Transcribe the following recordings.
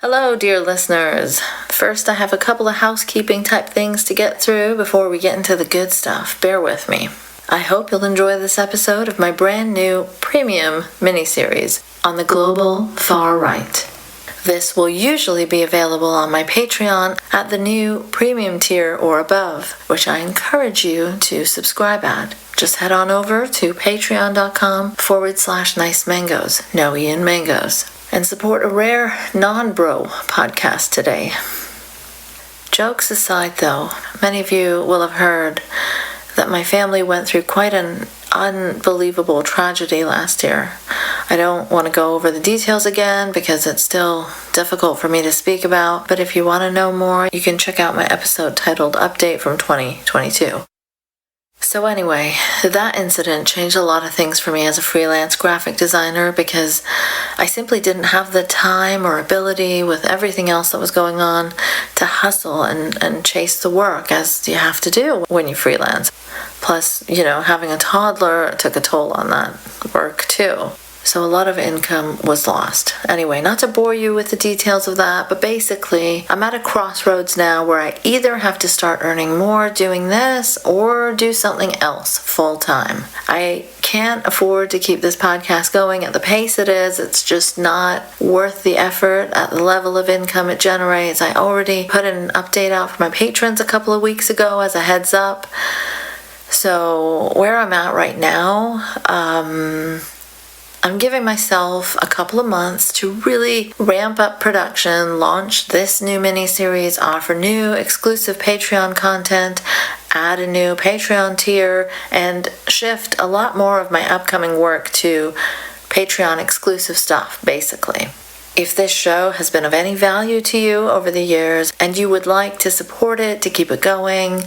Hello, dear listeners. First, I have a couple of housekeeping type things to get through before we get into the good stuff. Bear with me. I hope you'll enjoy this episode of my brand new premium miniseries on the global far right. This will usually be available on my Patreon at the new premium tier or above, which I encourage you to subscribe at. Just head on over to patreon.com/nice mangoes, no Ian mangoes, and support a rare non-bro podcast today. Jokes aside though, many of you will have heard that my family went through quite an unbelievable tragedy last year. I don't want to go over the details again because it's still difficult for me to speak about, but if you want to know more, you can check out my episode titled Update from 2022. So anyway, that incident changed a lot of things for me as a freelance graphic designer because I simply didn't have the time or ability with everything else that was going on to hustle and chase the work as you have to do when you freelance. Plus, having a toddler took a toll on that work too. So a lot of income was lost. Anyway, not to bore you with the details of that, but basically, I'm at a crossroads now where I either have to start earning more doing this or do something else full time. I can't afford to keep this podcast going at the pace it is. It's just not worth the effort at the level of income it generates. I already put an update out for my patrons a couple of weeks ago as a heads up. So where I'm at right now, I'm giving myself a couple of months to really ramp up production, launch this new miniseries, offer new exclusive Patreon content, add a new Patreon tier, and shift a lot more of my upcoming work to Patreon exclusive stuff, basically. If this show has been of any value to you over the years and you would like to support it, to keep it going,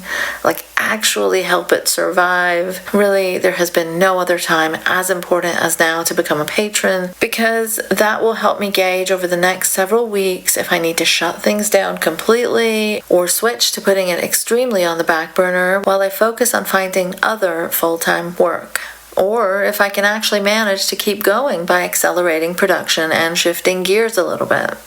actually help it survive, really there has been no other time as important as now to become a patron, because that will help me gauge over the next several weeks if I need to shut things down completely or switch to putting it extremely on the back burner while I focus on finding other full-time work. Or if I can actually manage to keep going by accelerating production and shifting gears a little bit.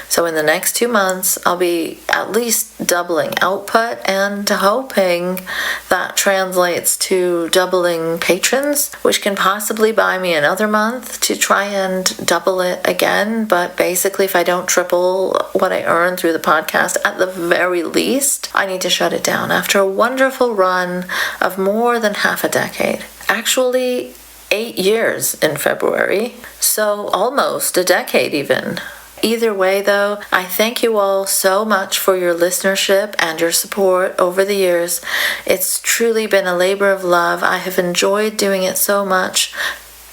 So in the next 2 months, I'll be at least doubling output and hoping that translates to doubling patrons, which can possibly buy me another month to try and double it again. But basically, if I don't triple what I earn through the podcast, at the very least, I need to shut it down after a wonderful run of more than half a decade. Actually, 8 years in February, so almost a decade even. Either way, though, I thank you all so much for your listenership and your support over the years. It's truly been a labor of love. I have enjoyed doing it so much,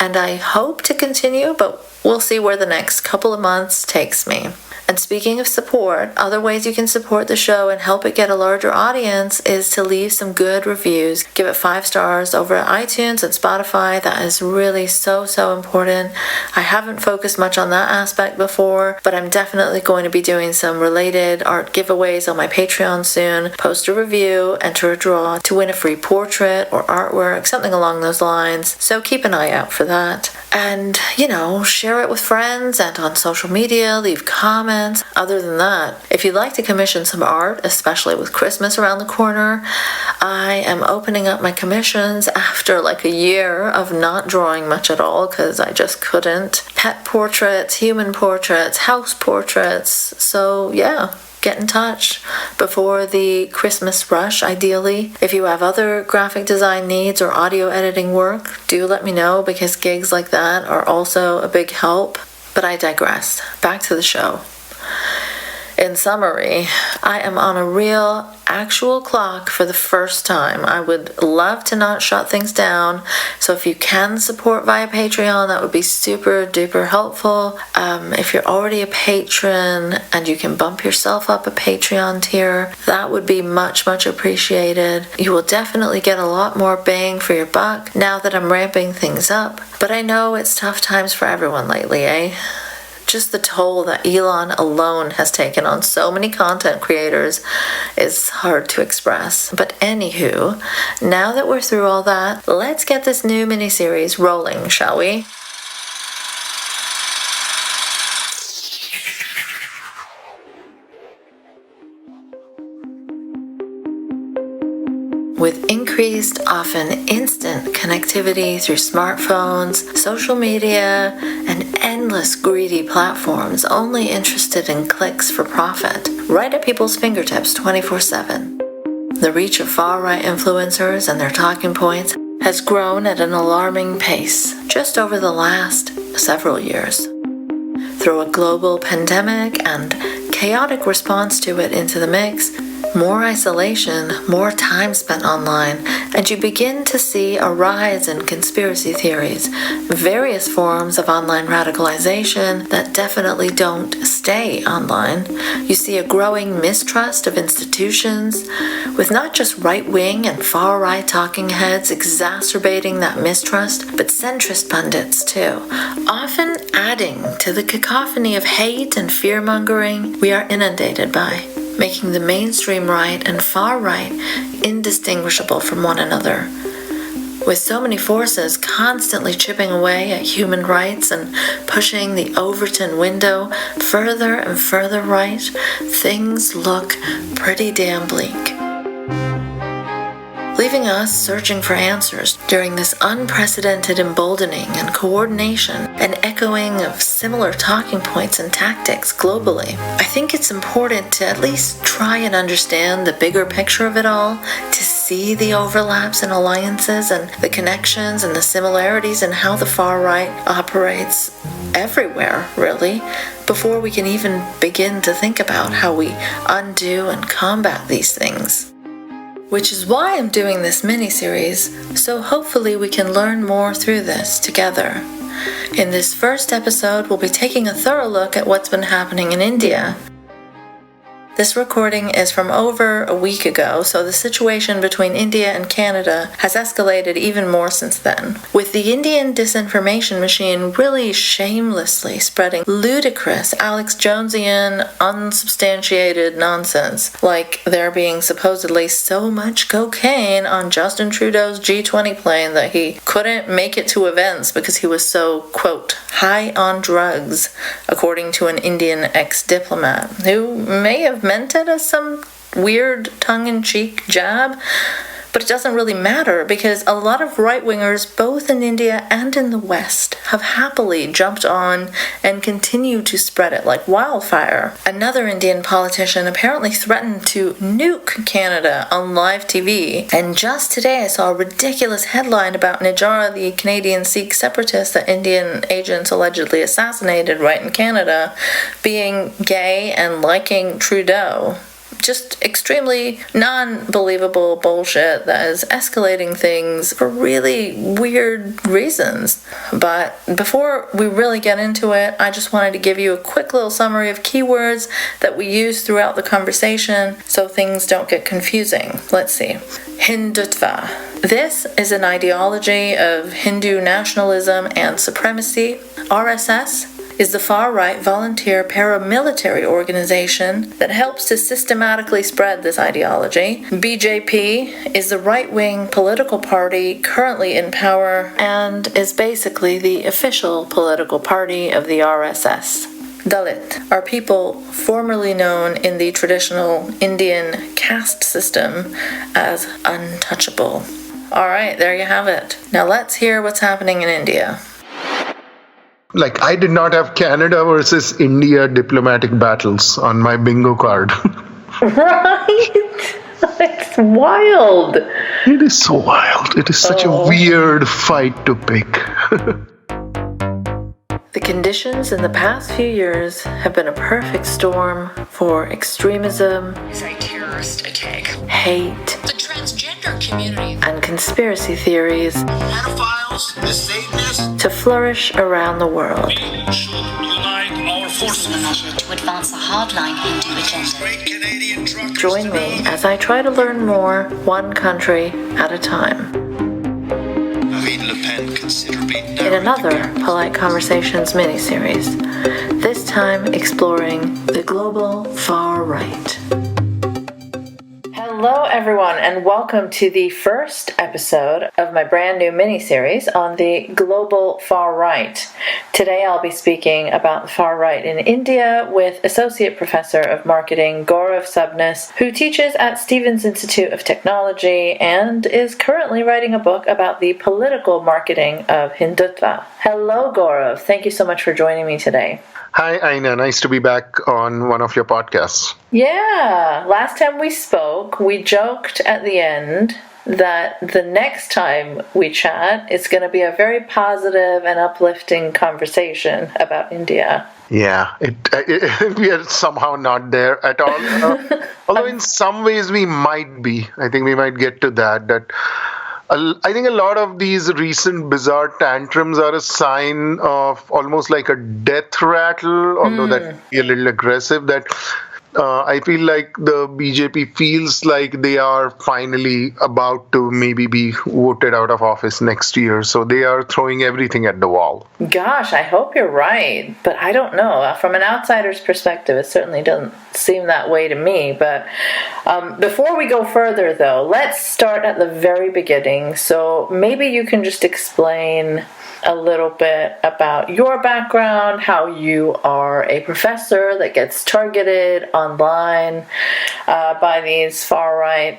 and I hope to continue, but we'll see where the next couple of months takes me. And speaking of support, other ways you can support the show and help it get a larger audience is to leave some good reviews. Give it 5 stars over at iTunes and Spotify. That is really so important. I haven't focused much on that aspect before, but I'm definitely going to be doing some related art giveaways on my Patreon soon. Post a review, enter a draw to win a free portrait or artwork, something along those lines. So keep an eye out for that. And, share it with friends and on social media, leave comments. Other than that, if you'd like to commission some art, especially with Christmas around the corner, I am opening up my commissions after a year of not drawing much at all because I just couldn't. Pet portraits, human portraits, house portraits. So yeah, get in touch before the Christmas rush, ideally. If you have other graphic design needs or audio editing work, do let me know because gigs like that are also a big help. But I digress. Back to the show. In summary, I am on a real, actual clock for the first time. I would love to not shut things down. So if you can support via Patreon, that would be super duper helpful. If you're already a patron and you can bump yourself up a Patreon tier, that would be much appreciated. You will definitely get a lot more bang for your buck now that I'm ramping things up. But I know it's tough times for everyone lately, eh? Just the toll that Elon alone has taken on so many content creators is hard to express. But anywho, now that we're through all that, let's get this new miniseries rolling, shall we? With increased, often instant connectivity through smartphones, social media, and endless greedy platforms only interested in clicks for profit, right at people's fingertips 24/7. The reach of far-right influencers and their talking points has grown at an alarming pace just over the last several years. Throw a global pandemic and chaotic response to it into the mix, more isolation, more time spent online, and you begin to see a rise in conspiracy theories, various forms of online radicalization that definitely don't stay online. You see a growing mistrust of institutions, with not just right-wing and far-right talking heads exacerbating that mistrust, but centrist pundits too, often adding to the cacophony of hate and fear-mongering we are inundated by, making the mainstream right and far right indistinguishable from one another. With so many forces constantly chipping away at human rights and pushing the Overton window further and further right, things look pretty damn bleak, leaving us searching for answers during this unprecedented emboldening and coordination and echoing of similar talking points and tactics globally. I think it's important to at least try and understand the bigger picture of it all, to see the overlaps and alliances and the connections and the similarities in how the far right operates everywhere, really, before we can even begin to think about how we undo and combat these things. Which is why I'm doing this mini-series, so hopefully we can learn more through this together. In this first episode, we'll be taking a thorough look at what's been happening in India. This recording is from over a week ago, so the situation between India and Canada has escalated even more since then, with the Indian disinformation machine really shamelessly spreading ludicrous Alex Jonesian, unsubstantiated nonsense, like there being supposedly so much cocaine on Justin Trudeau's G20 plane that he couldn't make it to events because he was so, quote, high on drugs, according to an Indian ex-diplomat, who may have meant it as some weird tongue-in-cheek jab, but it doesn't really matter because a lot of right-wingers, both in India and in the West, have happily jumped on and continue to spread it like wildfire. Another Indian politician apparently threatened to nuke Canada on live TV, and just today I saw a ridiculous headline about Nijara, the Canadian Sikh separatist that Indian agents allegedly assassinated right in Canada, being gay and liking Trudeau. Just extremely non-believable bullshit that is escalating things for really weird reasons. But before we really get into it, I just wanted to give you a quick little summary of keywords that we use throughout the conversation so things don't get confusing. Let's see. Hindutva. This is an ideology of Hindu nationalism and supremacy. RSS is the far-right volunteer paramilitary organization that helps to systematically spread this ideology. BJP is the right-wing political party currently in power and is basically the official political party of the RSS. Dalit are people formerly known in the traditional Indian caste system as untouchable. Alright, there you have it. Now let's hear what's happening in India. Like, I did not have Canada versus India diplomatic battles on my bingo card. Right? It's wild. It is so wild. It is such a weird fight to pick. The conditions in the past few years have been a perfect storm for extremism, a terrorist attack, hate, the transgender community, and conspiracy theories pedophiles, the Satanists, to flourish around the world. we should unite our forces. a measure to advance a hardline Hindu agenda. Great Canadian truckers Join me as I try to learn more, one country at a time, Marine Le Pen considerably in another Polite Conversations mini-series, this time exploring the global far right. Hello Hello, everyone, and welcome to the first episode of my brand new miniseries on the global far right. Today, I'll be speaking about the far right in India with Associate Professor of Marketing Gaurav Sabnis, who teaches at Stevens Institute of Technology and is currently writing a book about the political marketing of Hindutva. Hello, Gaurav. Thank you so much for joining me today. Hi, Aina. Nice to be back on one of your podcasts. Yeah, last time we spoke, we joked at the end that the next time we chat, it's going to be a very positive and uplifting conversation about India. Yeah, we are somehow not there at all. Although in some ways we might be. I think we might get to that. I think a lot of these recent bizarre tantrums are a sign of almost like a death rattle, although that would be a little aggressive, that I feel like the BJP feels like they are finally about to maybe be voted out of office next year. So they are throwing everything at the wall. Gosh, I hope you're right, but I don't know. From an outsider's perspective, it certainly doesn't seem that way to me. But before we go further, though, let's start at the very beginning. So maybe you can just explain a little bit about your background, how you are a professor that gets targeted online by these far-right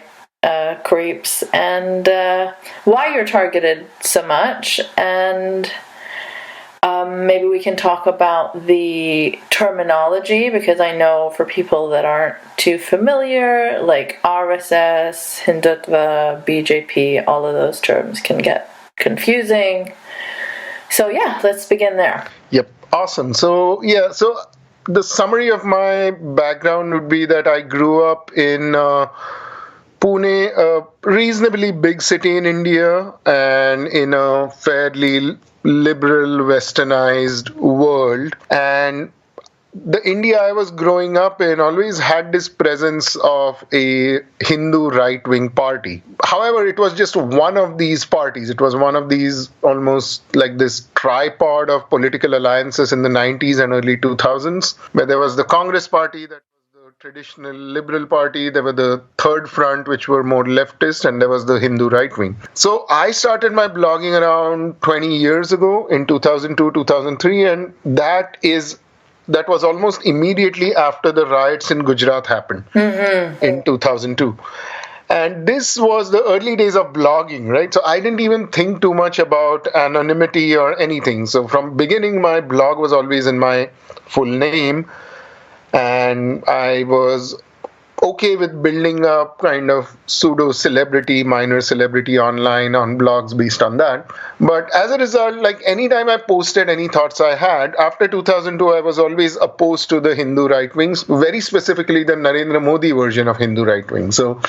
creeps, and why you're targeted so much, and maybe we can talk about the terminology, because I know for people that aren't too familiar, like RSS, Hindutva, BJP, all of those terms can get confusing. So yeah, let's begin there. Yep, awesome. So the summary of my background would be that I grew up in Pune, a reasonably big city in India, and in a fairly liberal, westernized world. And the India I was growing up in always had this presence of a Hindu right-wing party. However, it was just one of these parties. It was one of these almost like this tripod of political alliances in the 90s and early 2000s, where there was the Congress party that was the traditional liberal party, there were the Third Front, which were more leftist, and there was the Hindu right-wing. So I started my blogging around 20 years ago in 2002, 2003, and that was almost immediately after the riots in Gujarat happened in 2002. And this was the early days of blogging, right? So I didn't even think too much about anonymity or anything. So from beginning, my blog was always in my full name. And I was okay with building up kind of pseudo-celebrity, minor celebrity online on blogs based on that. But as a result, like anytime I posted any thoughts I had, after 2002, I was always opposed to the Hindu right wings, very specifically the Narendra Modi version of Hindu right wing. So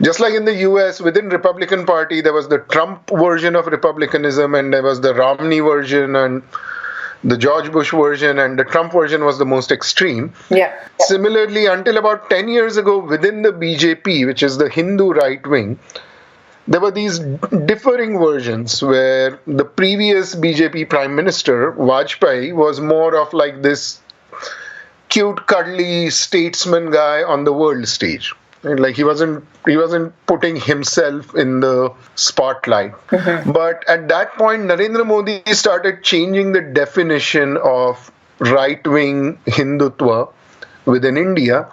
just like in the US, within Republican Party, there was the Trump version of republicanism, and there was the Romney version, and the George Bush version, and the Trump version was the most extreme. Yeah. Similarly, until about 10 years ago, within the BJP, which is the Hindu right wing, there were these differing versions where the previous BJP Prime Minister, Vajpayee, was more of like this cute, cuddly statesman guy on the world stage. And like he wasn't putting himself in the spotlight. But at that point, Narendra Modi started changing the definition of right-wing Hindutva within India,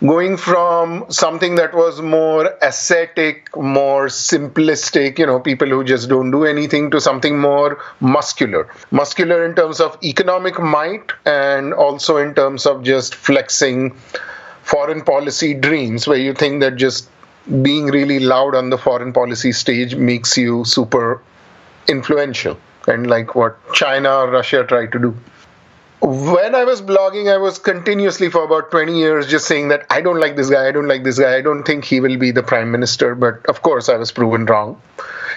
going from something that was more ascetic, more simplistic, people who just don't do anything, to something more muscular. Muscular in terms of economic might, and also in terms of just flexing foreign policy dreams, where you think that just being really loud on the foreign policy stage makes you super influential, and like what China or Russia tried to do. When I was blogging, I was continuously for about 20 years just saying that I don't like this guy, I don't like this guy, I don't think he will be the prime minister. But of course, I was proven wrong.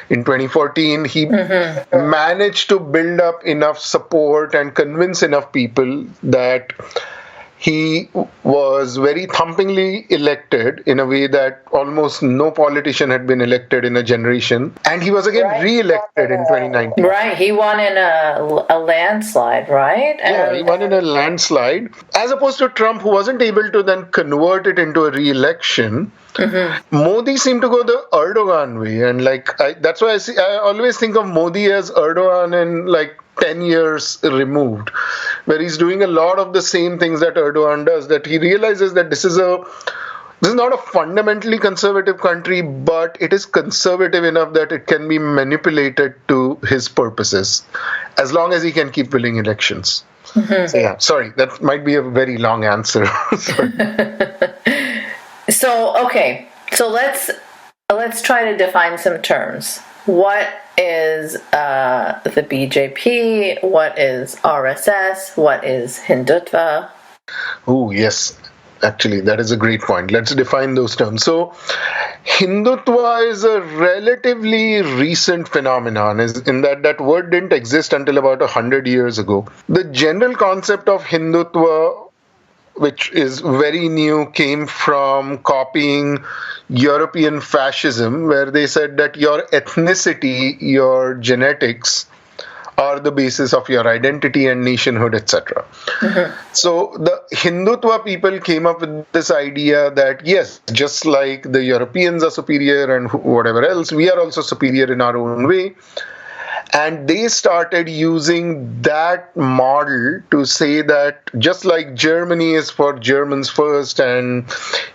In 2014, he managed to build up enough support and convince enough people that He was very thumpingly elected in a way that almost no politician had been elected in a generation. And he was again re-elected in 2019. Right, he won in a landslide, right? Yeah, he won in a landslide. As opposed to Trump, who wasn't able to then convert it into a re-election. Modi seemed to go the Erdogan way, and that's why I always think of Modi as Erdogan in 10 years removed, where he's doing a lot of the same things that Erdogan does. That he realizes that this is not a fundamentally conservative country, but it is conservative enough that it can be manipulated to his purposes, as long as he can keep winning elections. So yeah, sorry, that might be a very long answer. So let's try to define some terms. What is the BJP? What is RSS? What is Hindutva? Oh, yes. Actually, that is a great point. Let's define those terms. So, Hindutva is a relatively recent phenomenon, in that word didn't exist until about 100 years ago. The general concept of Hindutva, which is very new, came from copying European fascism, where they said that your ethnicity, your genetics, are the basis of your identity and nationhood, etc. So the Hindutva people came up with this idea that, yes, just like the Europeans are superior and whatever else, we are also superior in our own way. And they started using that model to say that just like Germany is for Germans first, and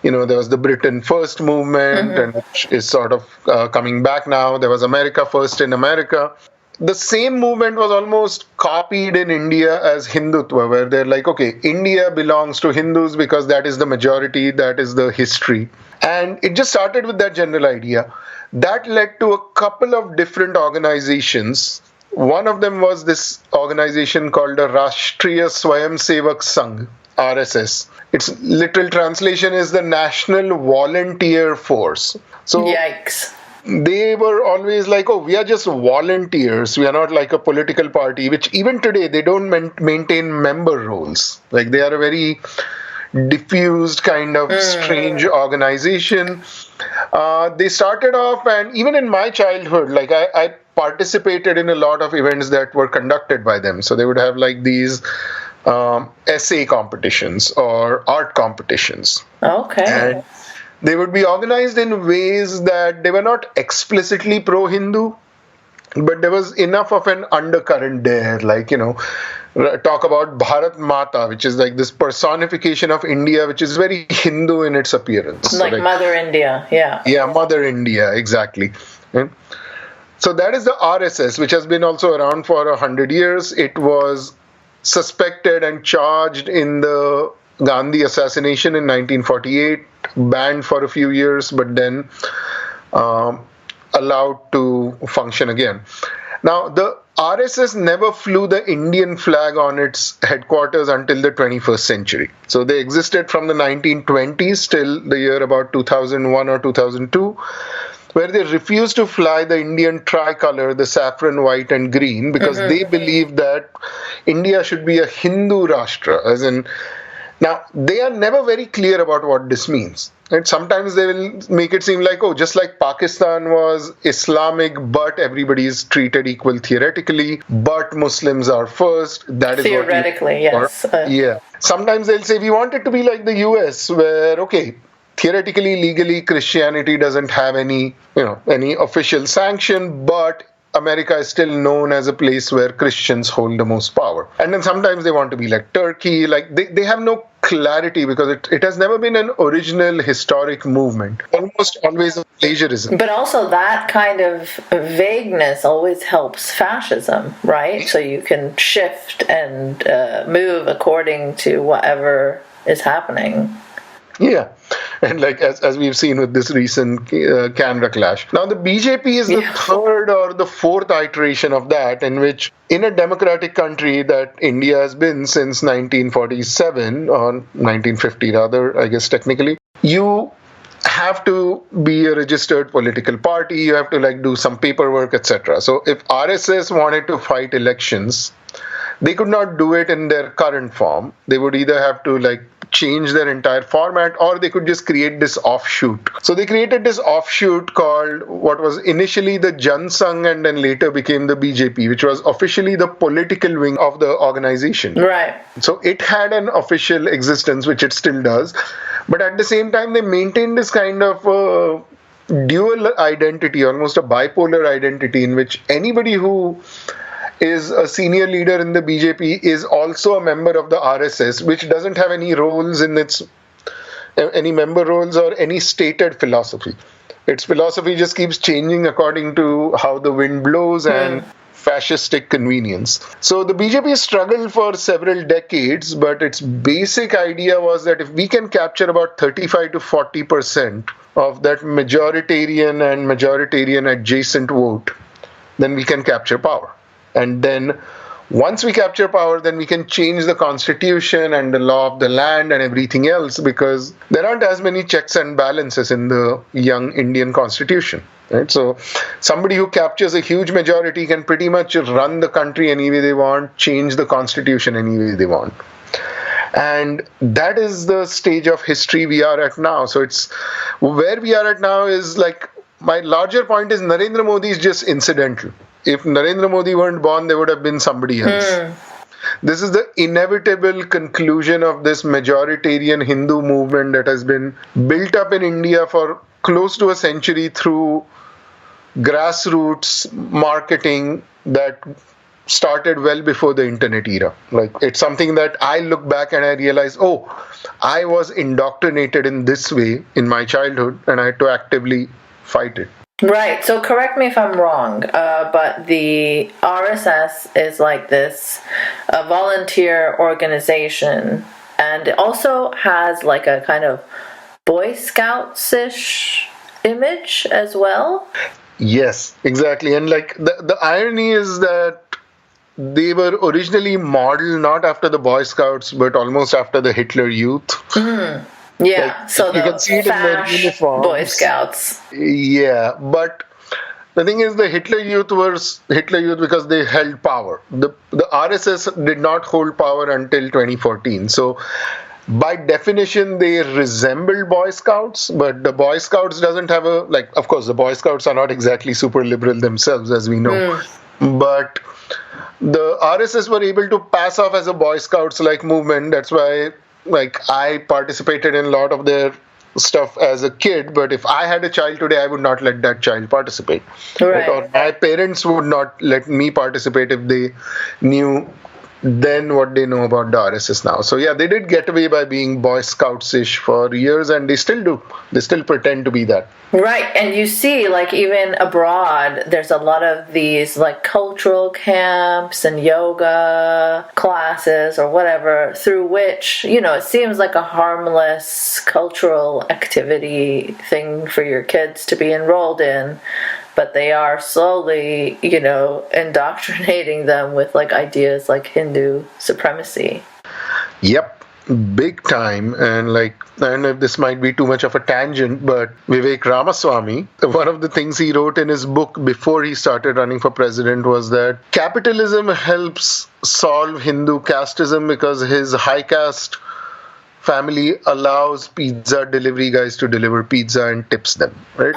there was the Britain First movement, and which is sort of coming back now. There was America First in America. The same movement was almost copied in India as Hindutva, where they're like, okay, India belongs to Hindus because that is the majority, that is the history. And it just started with that general idea. That led to a couple of different organizations. One of them was this organization called the Rashtriya Swayamsevak Sangh, RSS. Its literal translation is the National Volunteer Force. So, yikes. They were always like, oh, we are just volunteers. We are not like a political party, which even today they don't maintain member roles. They are a very diffused kind of strange organization. They started off, and even in my childhood, I participated in a lot of events that were conducted by them. So they would have these essay competitions or art competitions. Okay. And they would be organized in ways that they were not explicitly pro-Hindu, but there was enough of an undercurrent there, talk about Bharat Mata, which is this personification of India, which is very Hindu in its appearance. Mother India, yeah. Yeah, Mother India, exactly. So that is the RSS, which has been also around for 100 years. It was suspected and charged in the Gandhi assassination in 1948, banned for a few years, but then allowed to function again. Now, the RSS never flew the Indian flag on its headquarters until the 21st century. So they existed from the 1920s till the year about 2001 or 2002, where they refused to fly the Indian tricolor, the saffron, white, and green, because they believed that India should be a Hindu Rashtra, as in. Now, they are never very clear about what this means. And sometimes they will make it seem like, oh, just like Pakistan was Islamic, but everybody is treated equal theoretically, but Muslims are first. That is theoretically, yes. Yeah. Sometimes they'll say we want it to be like the US, where, okay, theoretically, legally, Christianity doesn't have any official sanction, but America is still known as a place where Christians hold the most power. And then sometimes they want to be like Turkey. They have no clarity because it has never been an original historic movement. Almost always a plagiarism. But also that kind of vagueness always helps fascism, right? So you can shift and move according to whatever is happening. Yeah. And as we've seen with this recent Canada clash. Now, the BJP is the third or the fourth iteration of that, in which in a democratic country that India has been since 1947, or 1950 rather, I guess technically, you have to be a registered political party, you have to do some paperwork, etc. So if RSS wanted to fight elections, they could not do it in their current form. They would either have to change their entire format, or they could just create this offshoot. So they created this offshoot called what was initially the Jan Sangh and then later became the BJP, which was officially the political wing of the organization. Right. So it had an official existence, which it still does. But at the same time, they maintained this kind of dual identity, almost a bipolar identity, in which anybody who is a senior leader in the BJP is also a member of the RSS, which doesn't have any roles in any member roles or any stated philosophy. Its philosophy just keeps changing according to how the wind blows and fascistic convenience. So the BJP struggled for several decades, but its basic idea was that if we can capture about 35 to 40% of that majoritarian and majoritarian adjacent vote, then we can capture power. And then once we capture power, then we can change the constitution and the law of the land and everything else, because there aren't as many checks and balances in the young Indian constitution. Right? So somebody who captures a huge majority can pretty much run the country any way they want, change the constitution any way they want. And that is the stage of history we are at now. So it's where we are at now is like, my larger point is Narendra Modi is just incidental. If Narendra Modi weren't born, there would have been somebody else. This is the inevitable conclusion of this majoritarian Hindu movement that has been built up in India for close to a century through grassroots marketing that started well before the internet era. Like, it's something that I look back and I realize, oh, I was indoctrinated in this way in my childhood and I had to actively fight it. Right. So correct me if I'm wrong, but the RSS is like this volunteer organization, and it also has like a kind of Boy Scouts-ish image as well. Yes, exactly. And like the irony is that they were originally modeled not after the Boy Scouts, but almost after the Hitler Youth. Yeah, like, so you the can see it in their fash uniforms. Boy Scouts. Yeah, but the thing is, the Hitler Youth was Hitler Youth because they held power. The RSS did not hold power until 2014. So by definition, they resemble Boy Scouts, but the Boy Scouts doesn't have of course, the Boy Scouts are not exactly super liberal themselves, as we know. But the RSS were able to pass off as a Boy Scouts-like movement. That's why, I participated in a lot of their stuff as a kid, but if I had a child today, I would not let that child participate. Right. Or my parents would not let me participate if they knew then what they know about the RSS now. So yeah, they did get away by being Boy Scouts-ish for years, and they still do. They still pretend to be that. Right, and you see, like, even abroad, there's a lot of these, like, cultural camps and yoga classes or whatever, through which, it seems like a harmless cultural activity thing for your kids to be enrolled in, but they are slowly, indoctrinating them with, like, ideas like Hindu supremacy. Yep. Big time. And I don't know if this might be too much of a tangent, but Vivek Ramaswamy, one of the things he wrote in his book before he started running for president was that capitalism helps solve Hindu casteism because his high caste family allows pizza delivery guys to deliver pizza and tips them, right?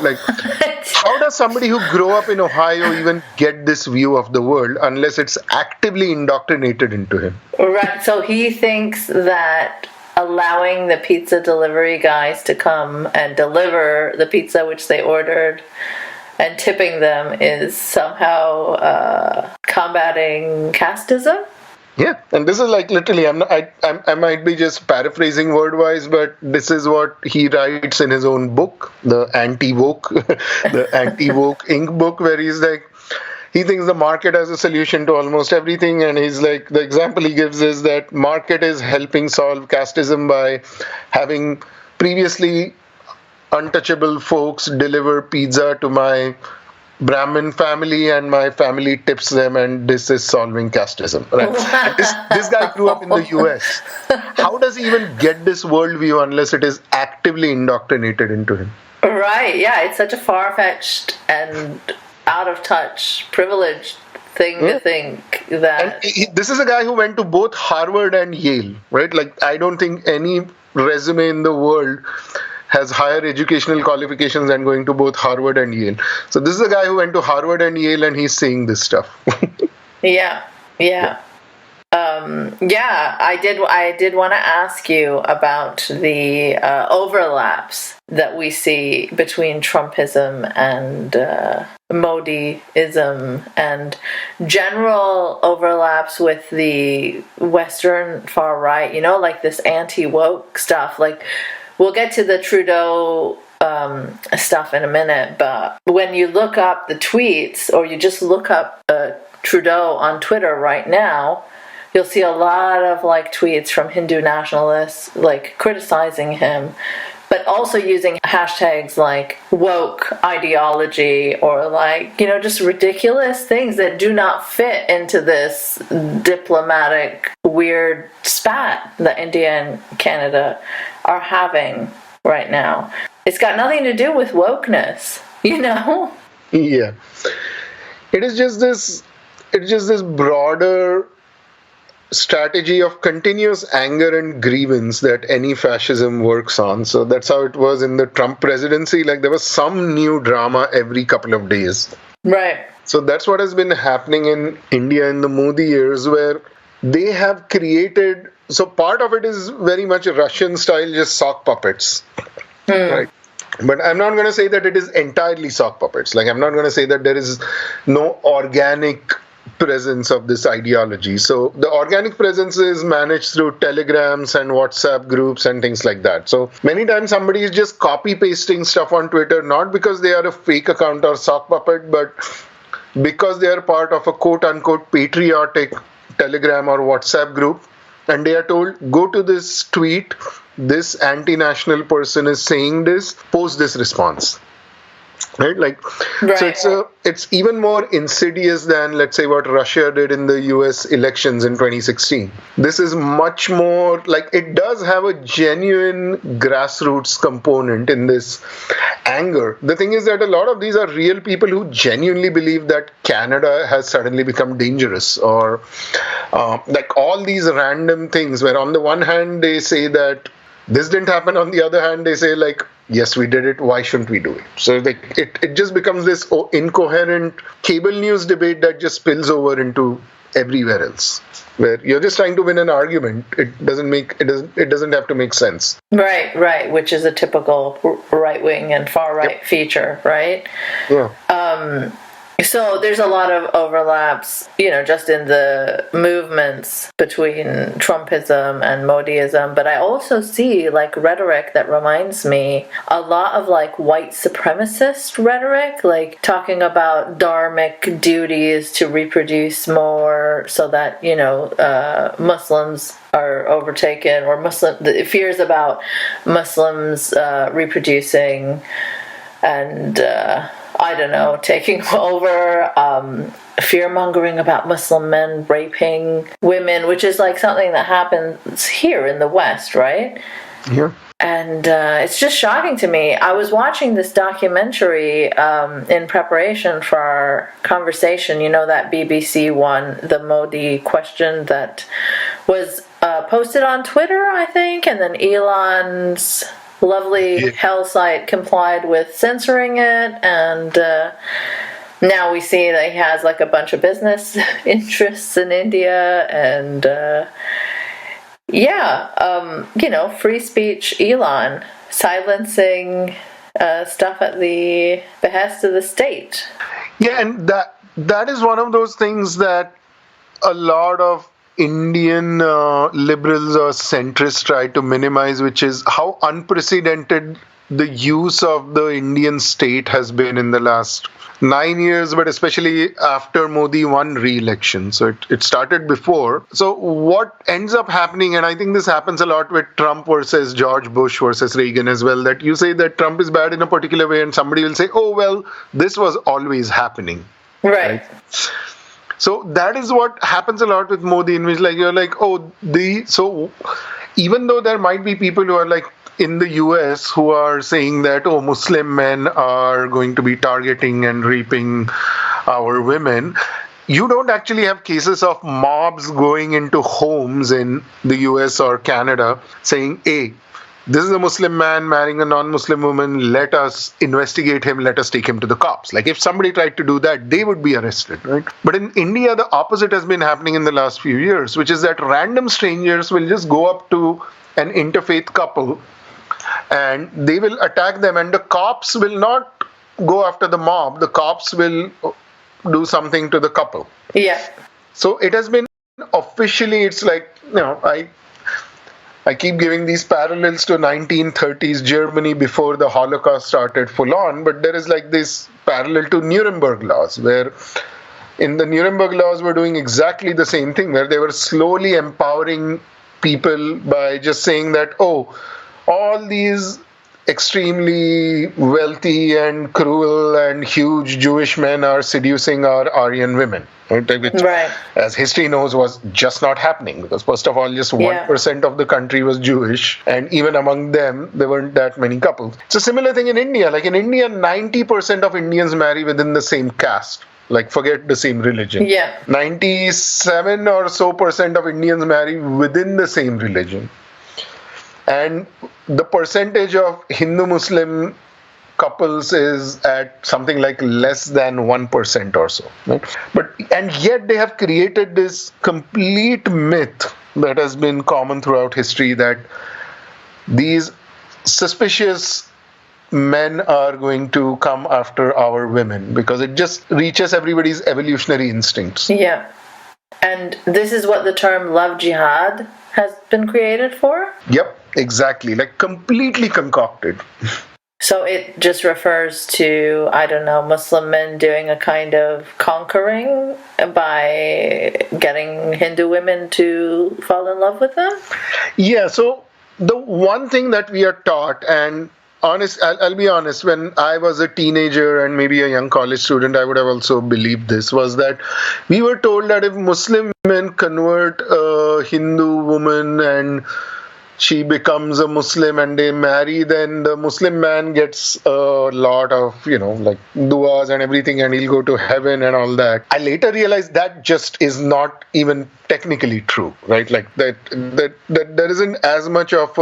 How does somebody who grew up in Ohio even get this view of the world unless it's actively indoctrinated into him? Right, so he thinks that allowing the pizza delivery guys to come and deliver the pizza which they ordered and tipping them is somehow combating casteism? Yeah, and this is literally, I might be just paraphrasing word-wise, but this is what he writes in his own book, the Anti-Woke, the Anti-Woke Inc. book, where he's he thinks the market has a solution to almost everything, and he's the example he gives is that market is helping solve casteism by having previously untouchable folks deliver pizza to my Brahmin family, and my family tips them, and this is solving casteism. Right? This guy grew up in the US. How does he even get this worldview unless it is actively indoctrinated into him? Right, yeah, it's such a far-fetched and out-of-touch, privileged thing to think that... And this is a guy who went to both Harvard and Yale, right? I don't think any resume in the world has higher educational qualifications than going to both Harvard and Yale. So this is a guy who went to Harvard and Yale, and he's saying this stuff. Yeah. I did want to ask you about the overlaps that we see between Trumpism and Modiism, and general overlaps with the Western far right, like this anti-woke stuff. Like, we'll get to the Trudeau stuff in a minute, but when you look up the tweets, or you just look up Trudeau on Twitter right now, you'll see a lot of tweets from Hindu nationalists criticizing him, but also using hashtags like woke ideology, or just ridiculous things that do not fit into this diplomatic weird spat that India and Canada are having right now. It's got nothing to do with wokeness, Yeah. It's just this broader strategy of continuous anger and grievance that any fascism works on. So that's how it was in the Trump presidency. There was some new drama every couple of days. Right. So that's what has been happening in India in the Modi years, where they have created, so part of it is very much Russian style, just sock puppets. Right. But I'm not going to say that it is entirely sock puppets. I'm not going to say that there is no organic presence of this ideology. So the organic presence is managed through telegrams and WhatsApp groups and things like that. So many times somebody is just copy pasting stuff on Twitter, not because they are a fake account or sock puppet, but because they are part of a quote unquote patriotic telegram or WhatsApp group. And they are told, go to this tweet, this anti-national person is saying this, post this response. Right? So it's even more insidious than, let's say, what Russia did in the US elections in 2016. This is much more it does have a genuine grassroots component in this anger. The thing is that a lot of these are real people who genuinely believe that Canada has suddenly become dangerous, or all these random things where on the one hand they say that this didn't happen, on the other hand they say yes, we did it, why shouldn't we do it? So it just becomes this incoherent cable news debate that just spills over into everywhere else, where you're just trying to win an argument. It doesn't have to make sense. Right, which is a typical right-wing and far-right feature, right? Yeah. So there's a lot of overlaps, just in the movements between Trumpism and Modiism. But I also see rhetoric that reminds me a lot of white supremacist rhetoric, talking about dharmic duties to reproduce more so that, Muslims are overtaken, or the fears about Muslims reproducing and taking over, fear-mongering about Muslim men raping women, which is something that happens here in the West, right? Yeah. And it's just shocking to me. I was watching this documentary in preparation for our conversation, that BBC one, the Modi question, that was posted on Twitter, I think, and then Elon's lovely hell site complied with censoring it, and now we see that he has a bunch of business interests in India, and free speech Elon silencing stuff at the behest of the state. Yeah, and that is one of those things that a lot of Indian liberals or centrists try to minimize, which is how unprecedented the use of the Indian state has been in the last 9 years, but especially after Modi won re-election. So it started before. So what ends up happening, and I think this happens a lot with Trump versus George Bush versus Reagan as well, that you say that Trump is bad in a particular way and somebody will say, oh, well, this was always happening. Right? So that is what happens a lot with Modi, in which so even though there might be people who are in the US who are saying that, Muslim men are going to be targeting and raping our women, you don't actually have cases of mobs going into homes in the US or Canada saying, hey, this is a Muslim man marrying a non-Muslim woman, let us investigate him, let us take him to the cops. Like if somebody tried to do that, they would be arrested, right? But in India, the opposite has been happening in the last few years, which is that random strangers will just go up to an interfaith couple and they will attack them, and the cops will not go after the mob, the cops will do something to the couple. Yeah. So it has been officially, it's like, I keep giving these parallels to 1930s Germany before the Holocaust started full on, but there is like this parallel to Nuremberg laws, where in the Nuremberg laws were doing exactly the same thing, where they were slowly empowering people by just saying that, oh, all these extremely wealthy and cruel and huge Jewish men are seducing our Aryan women. Which, Right. as history knows, was just not happening, because first of all, just 1% of the country was Jewish, and even among them, there weren't that many couples. It's a similar thing in India. Like in India, 90% of Indians marry within the same caste. Like forget the same religion. Yeah. 97 or so percent of Indians marry within the same religion. And the percentage of Hindu-Muslim couples is at something like less than 1% or so. Right? And yet they have created this complete myth that has been common throughout history, that these suspicious men are going to come after our women, because it just reaches everybody's evolutionary instincts. Yeah. And this is what the term love jihad has been created for? Yep, exactly. Like completely concocted. So it just refers to, I don't know, Muslim men doing a kind of conquering by getting Hindu women to fall in love with them? Yeah, so the one thing that we are taught, and I'll be honest, when I was a teenager and maybe a young college student, I would have also believed this, was that we were told that if Muslim men convert a Hindu woman and she becomes a Muslim and they marry, then the Muslim man gets a lot of, like duas and everything, and he'll go to heaven and all that. I later realized that just is not even technically true, right? Like that there isn't as much of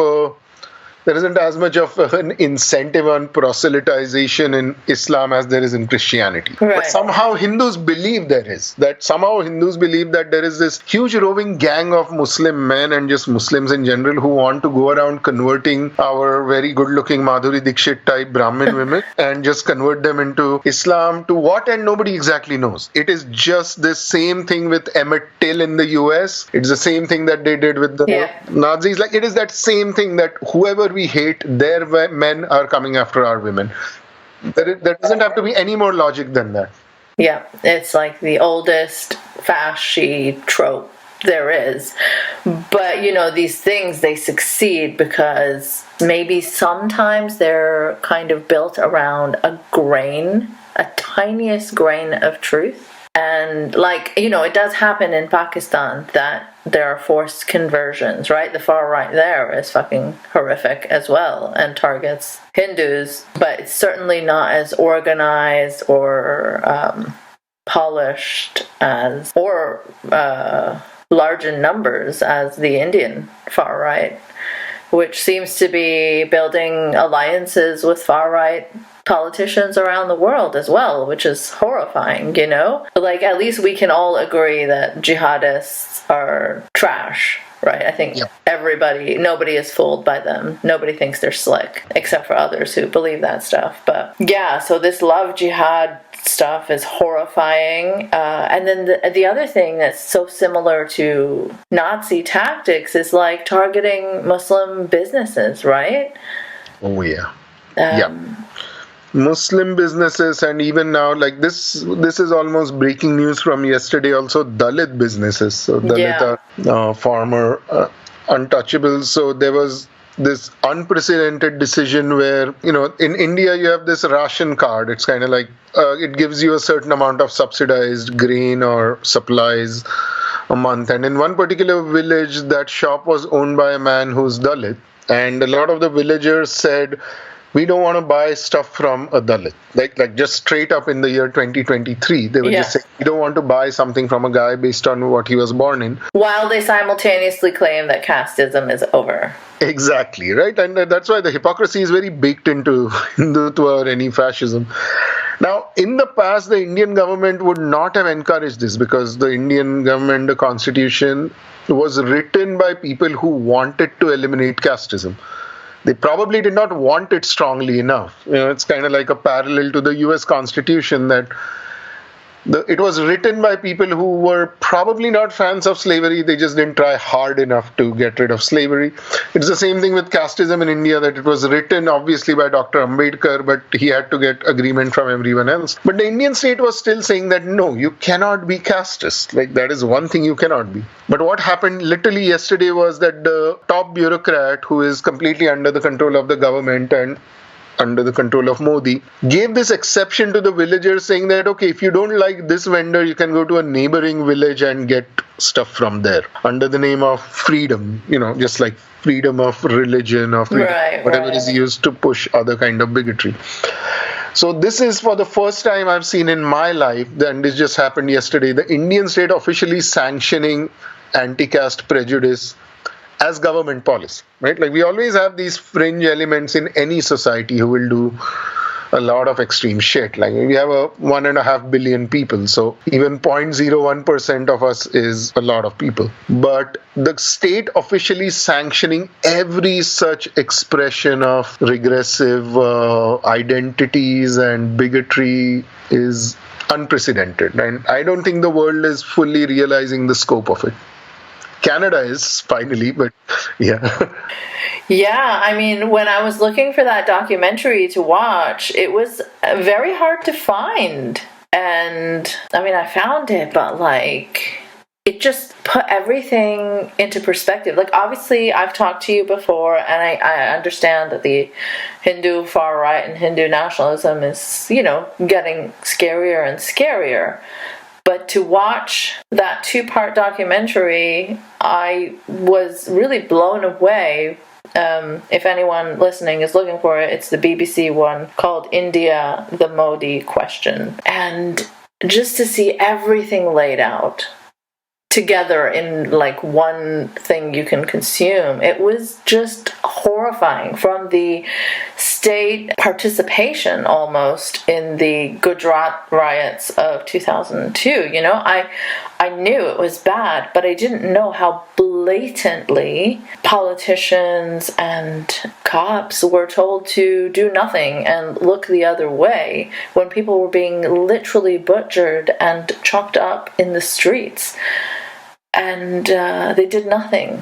an incentive on proselytization in Islam as there is in Christianity. Right. But somehow Hindus believe there is. That there is this huge roving gang of Muslim men and just Muslims in general who want to go around converting our very good-looking Madhuri Dixit type Brahmin women and just convert them into Islam. To what end, nobody exactly knows. It is just the same thing with Emmett Till in the US. It's the same thing that they did with the Nazis. Like, it is that same thing that whoever we hate, their men are coming after our women. There doesn't have to be any more logic than that. Yeah, it's like the oldest fasci trope there is. But, these things, they succeed because maybe sometimes they're kind of built around a tiniest grain of truth. And it does happen in Pakistan that there are forced conversions, right? The far right there is fucking horrific as well and targets Hindus, but it's certainly not as organized or polished or large in numbers as the Indian far right, which seems to be building alliances with far right politicians around the world as well, which is horrifying, Like, at least we can all agree that jihadists are trash, right? I think nobody is fooled by them. Nobody thinks they're slick, except for others who believe that stuff. But yeah, so this love jihad stuff is horrifying. And then the other thing that's so similar to Nazi tactics is like targeting Muslim businesses, right? Oh, yeah. Muslim businesses, and even now, like this is almost breaking news from yesterday, also Dalit businesses. So Dalit are farmer untouchables. So there was this unprecedented decision where, in India you have this ration card. It's kind of like it gives you a certain amount of subsidized grain or supplies a month. And in one particular village, that shop was owned by a man who's Dalit. And a lot of the villagers said, we don't want to buy stuff from a Dalit. Like just straight up in the year 2023, they would just say, we don't want to buy something from a guy based on what he was born in. While they simultaneously claim that casteism is over. Exactly, right? And that's why the hypocrisy is very baked into Hindutva or any fascism. Now, in the past, the Indian government would not have encouraged this because the Indian government, the constitution, was written by people who wanted to eliminate casteism. They probably did not want it strongly enough. It's kind of like a parallel to the US Constitution that it was written by people who were probably not fans of slavery. They just didn't try hard enough to get rid of slavery. It's the same thing with casteism in India, that it was written obviously by Dr. Ambedkar, but he had to get agreement from everyone else. But the Indian state was still saying that, no, you cannot be casteist. Like, that is one thing you cannot be. But what happened literally yesterday was that the top bureaucrat, who is completely under the control of the government and under the control of Modi, gave this exception to the villagers, saying that, okay, if you don't like this vendor, you can go to a neighboring village and get stuff from there under the name of freedom, just like freedom of religion or freedom, whatever is used to push other kind of bigotry. So this is for the first time I've seen in my life, and this just happened yesterday, the Indian state officially sanctioning anti-caste prejudice as government policy, right? Like, we always have these fringe elements in any society who will do a lot of extreme shit. Like, we have 1.5 billion people, so even 0.01% of us is a lot of people. But the state officially sanctioning every such expression of regressive identities and bigotry is unprecedented. And I don't think the world is fully realizing the scope of it. Canada is finally, but yeah. Yeah, I mean, when I was looking for that documentary to watch, it was very hard to find. And I mean, I found it, but like, it just put everything into perspective. Like, obviously, I've talked to you before, and I understand that the Hindu far right and Hindu nationalism is, getting scarier and scarier. But to watch that 2-part documentary, I was really blown away. If anyone listening is looking for it, it's the BBC one called India, the Modi Question. And just to see everything laid out together in like one thing you can consume, it was just horrifying. From the state participation almost in the Gujarat riots of 2002, I knew it was bad, but I didn't know how blatantly politicians and cops were told to do nothing and look the other way when people were being literally butchered and chopped up in the streets. And they did nothing.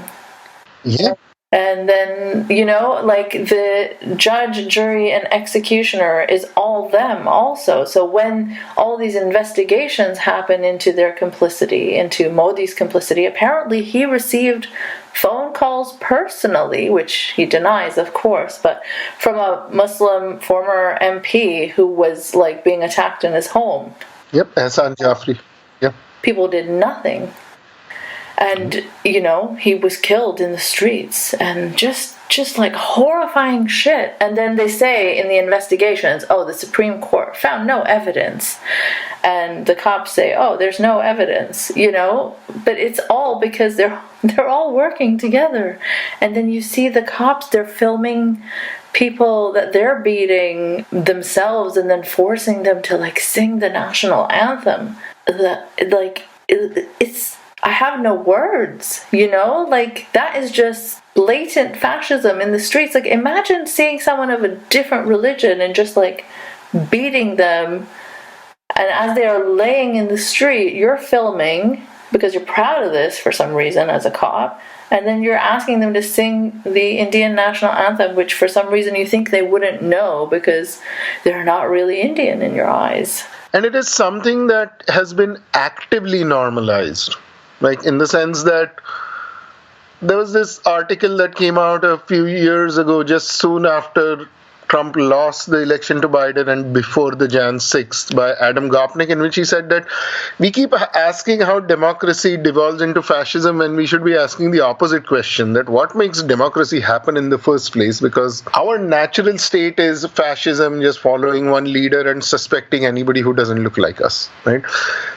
Yeah. And then, like, the judge, jury, and executioner is all them also. So when all these investigations happen into their complicity, into Modi's complicity, apparently he received phone calls personally, which he denies, of course, but from a Muslim former MP who was, like, being attacked in his home. Yep, Hassan Jafri. Yep. People did nothing. And, he was killed in the streets, and just like horrifying shit. And then they say in the investigations, the Supreme Court found no evidence. And the cops say, there's no evidence, but it's all because they're all working together. And then you see the cops, they're filming people that they're beating themselves and then forcing them to like sing the national anthem. I have no words, like, that is just blatant fascism in the streets. Like, imagine seeing someone of a different religion and just like beating them, and as they are laying in the street, you're filming because you're proud of this for some reason as a cop, and then you're asking them to sing the Indian national anthem, which for some reason you think they wouldn't know because they're not really Indian in your eyes. And it is something that has been actively normalized. Like, in the sense that there was this article that came out a few years ago, just soon after Trump lost the election to Biden and before the Jan 6th by Adam Gopnik, in which he said that we keep asking how democracy devolves into fascism when we should be asking the opposite question, that what makes democracy happen in the first place? Because our natural state is fascism, just following one leader and suspecting anybody who doesn't look like us, right?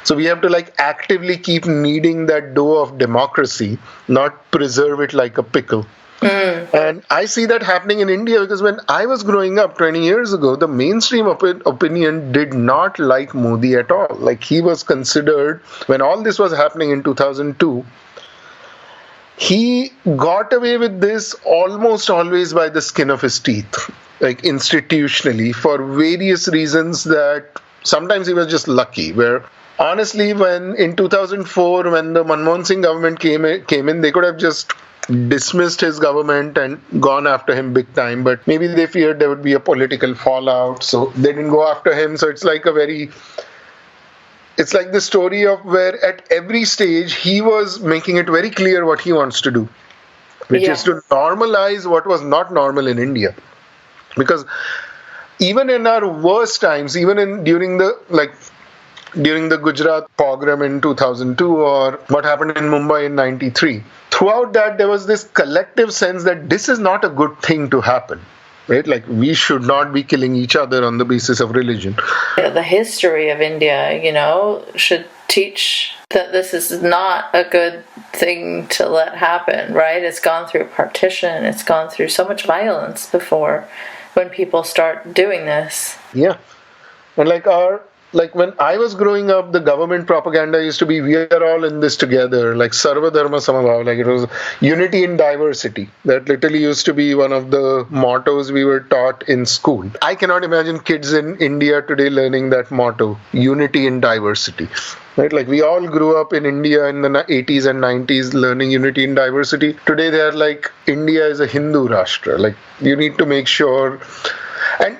So we have to actively keep kneading that dough of democracy, not preserve it like a pickle. And I see that happening in India because when I was growing up 20 years ago, the mainstream opinion did not like Modi at all. He was considered, when all this was happening in 2002, he got away with this almost always by the skin of his teeth, institutionally, for various reasons that sometimes he was just lucky, where honestly, when in 2004, when the Manmohan Singh government came in, they could have just dismissed his government and gone after him big time, but maybe they feared there would be a political fallout, so they didn't go after him. So it's like the story of where at every stage he was making it very clear what he wants to do, which is to normalize what was not normal in India. Because even in our worst times, even during the Gujarat pogrom in 2002 or what happened in Mumbai in 93. Throughout that, there was this collective sense that this is not a good thing to happen, right? We should not be killing each other on the basis of religion. The history of India, should teach that this is not a good thing to let happen, right? It's gone through partition. It's gone through so much violence before when people start doing this. Yeah. And when I was growing up, the government propaganda used to be, we are all in this together, Sarva Dharma Samabhava, it was unity in diversity. That literally used to be one of the mottos we were taught in school. I cannot imagine kids in India today learning that motto, unity in diversity. Right? We all grew up in India in the 80s and 90s learning unity in diversity. Today they are India is a Hindu Rashtra. You need to make sure. And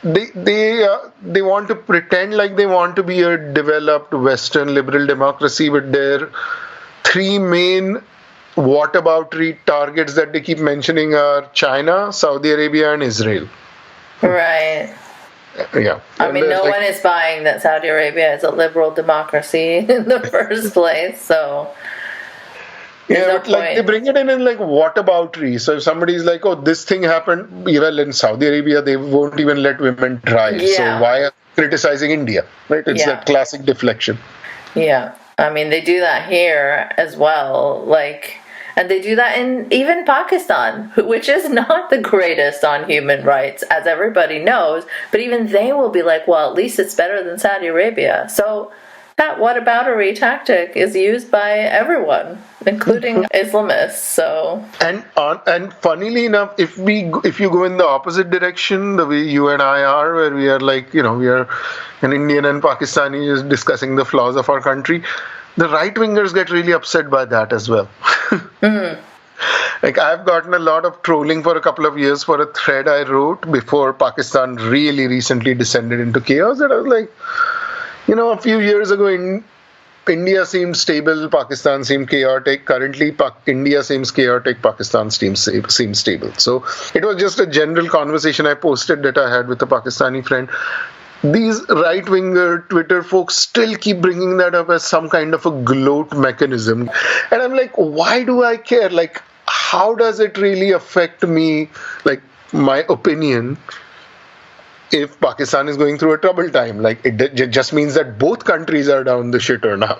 they want to pretend like they want to be a developed Western liberal democracy, but their three main whataboutery targets that they keep mentioning are China, Saudi Arabia, and Israel. Right. Yeah. I mean, no one is buying that Saudi Arabia is a liberal democracy in the first place, so... Yeah, but they bring it in whataboutery. So if somebody's oh, this thing happened, well, in Saudi Arabia, they won't even let women drive. Yeah. So why are they criticizing India? Right? It's that classic deflection. Yeah. I mean, they do that here as well. And they do that in even Pakistan, which is not the greatest on human rights, as everybody knows. But even they will be well, at least it's better than Saudi Arabia. So that whataboutery tactic is used by everyone, including Islamists. So and funnily enough, if you go in the opposite direction, the way you and I are, where we are we are an Indian and Pakistani just discussing the flaws of our country, the right wingers get really upset by that as well. Mm-hmm. I've gotten a lot of trolling for a couple of years for a thread I wrote before Pakistan really recently descended into chaos. And I was a few years ago, India seemed stable, Pakistan seemed chaotic. Currently, India seems chaotic, Pakistan seems stable. So it was just a general conversation I posted that I had with a Pakistani friend. These right-winger Twitter folks still keep bringing that up as some kind of a gloat mechanism. And I'm why do I care? How does it really affect me, my opinion? If Pakistan is going through a troubled time, it just means that both countries are down the shitter now.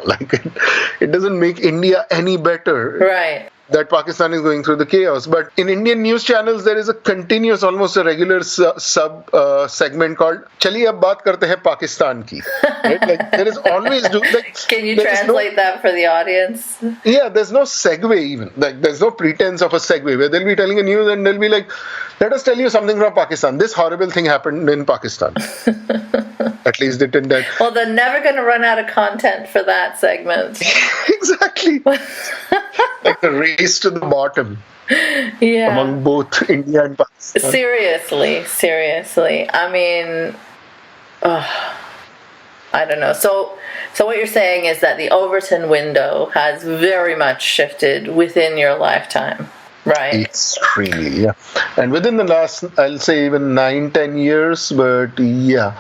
It doesn't make India any better. Right. That Pakistan is going through the chaos. But in Indian news channels, there is a continuous, almost a regular sub segment called "Chaliye ab baat karte hain Pakistan ki." Right? There is always Can you translate that for the audience? Yeah, there's no segue even. There's no pretense of a segue where they'll be telling a news and they'll be let us tell you something from Pakistan. This horrible thing happened in Pakistan. At least it didn't. Well, they're never going to run out of content for that segment. Exactly. The race to the bottom. Yeah. Among both India and Pakistan. Seriously. I mean, I don't know. So what you're saying is that the Overton window has very much shifted within your lifetime, right? Extremely, yeah. And within the last, I'll say even 9, 10 years, but yeah,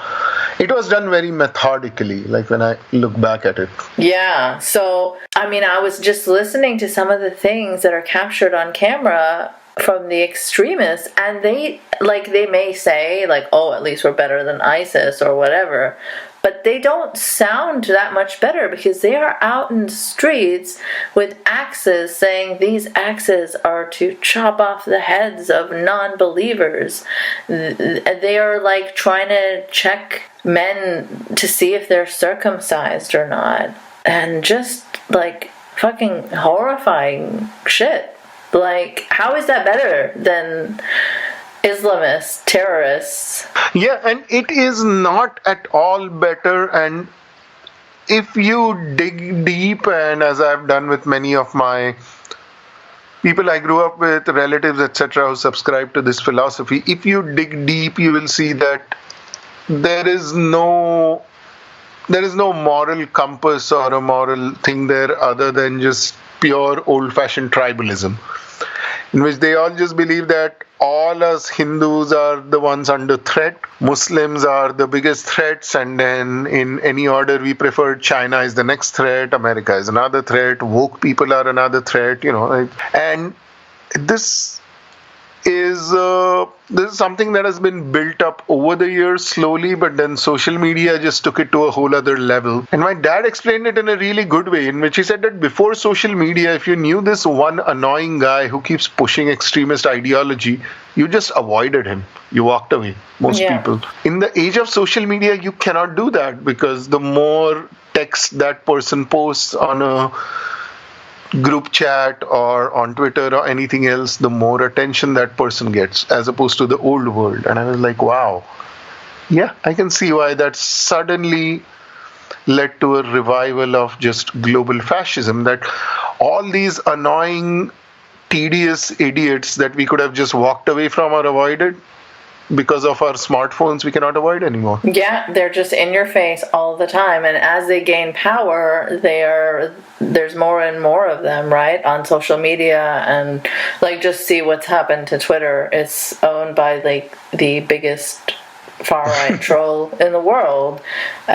it was done very methodically, like when I look back at it. Yeah. So, I mean, I was just listening to some of the things that are captured on camera from the extremists, and they may say, like, oh, at least we're better than ISIS or whatever. But they don't sound that much better because they are out in the streets with axes saying these axes are to chop off the heads of non-believers. They are like trying to check men to see if they're circumcised or not. And just like fucking horrifying shit. Like, how is that better than Islamist terrorists? Yeah, and it is not at all better. And if you dig deep, and as I've done with many of my people I grew up with, relatives, etc., who subscribe to this philosophy, if you dig deep, you will see that there is no moral compass or a moral thing there other than just pure old-fashioned tribalism, in which they all just believe that all us Hindus are the ones under threat, Muslims are the biggest threats, and then in any order we prefer, China is the next threat, America is another threat, woke people are another threat, and this is something that has been built up over the years slowly, but then social media just took it to a whole other level. And my dad explained it in a really good way, in which he said that before social media, if you knew this one annoying guy who keeps pushing extremist ideology, you just avoided him. You walked away, most people. In the age of social media, you cannot do that, because the more text that person posts on a group chat or on Twitter or anything else, the more attention that person gets, as opposed to the old world. And I was like, wow, yeah, I can see why that suddenly led to a revival of just global fascism, that all these annoying, tedious idiots that we could have just walked away from or avoided, because of our smartphones, we cannot avoid anymore. Yeah, they're just in your face all the time, and as they gain power, there's more and more of them, right, on social media. And like, just see what's happened to Twitter. It's owned by like the biggest far-right troll in the world,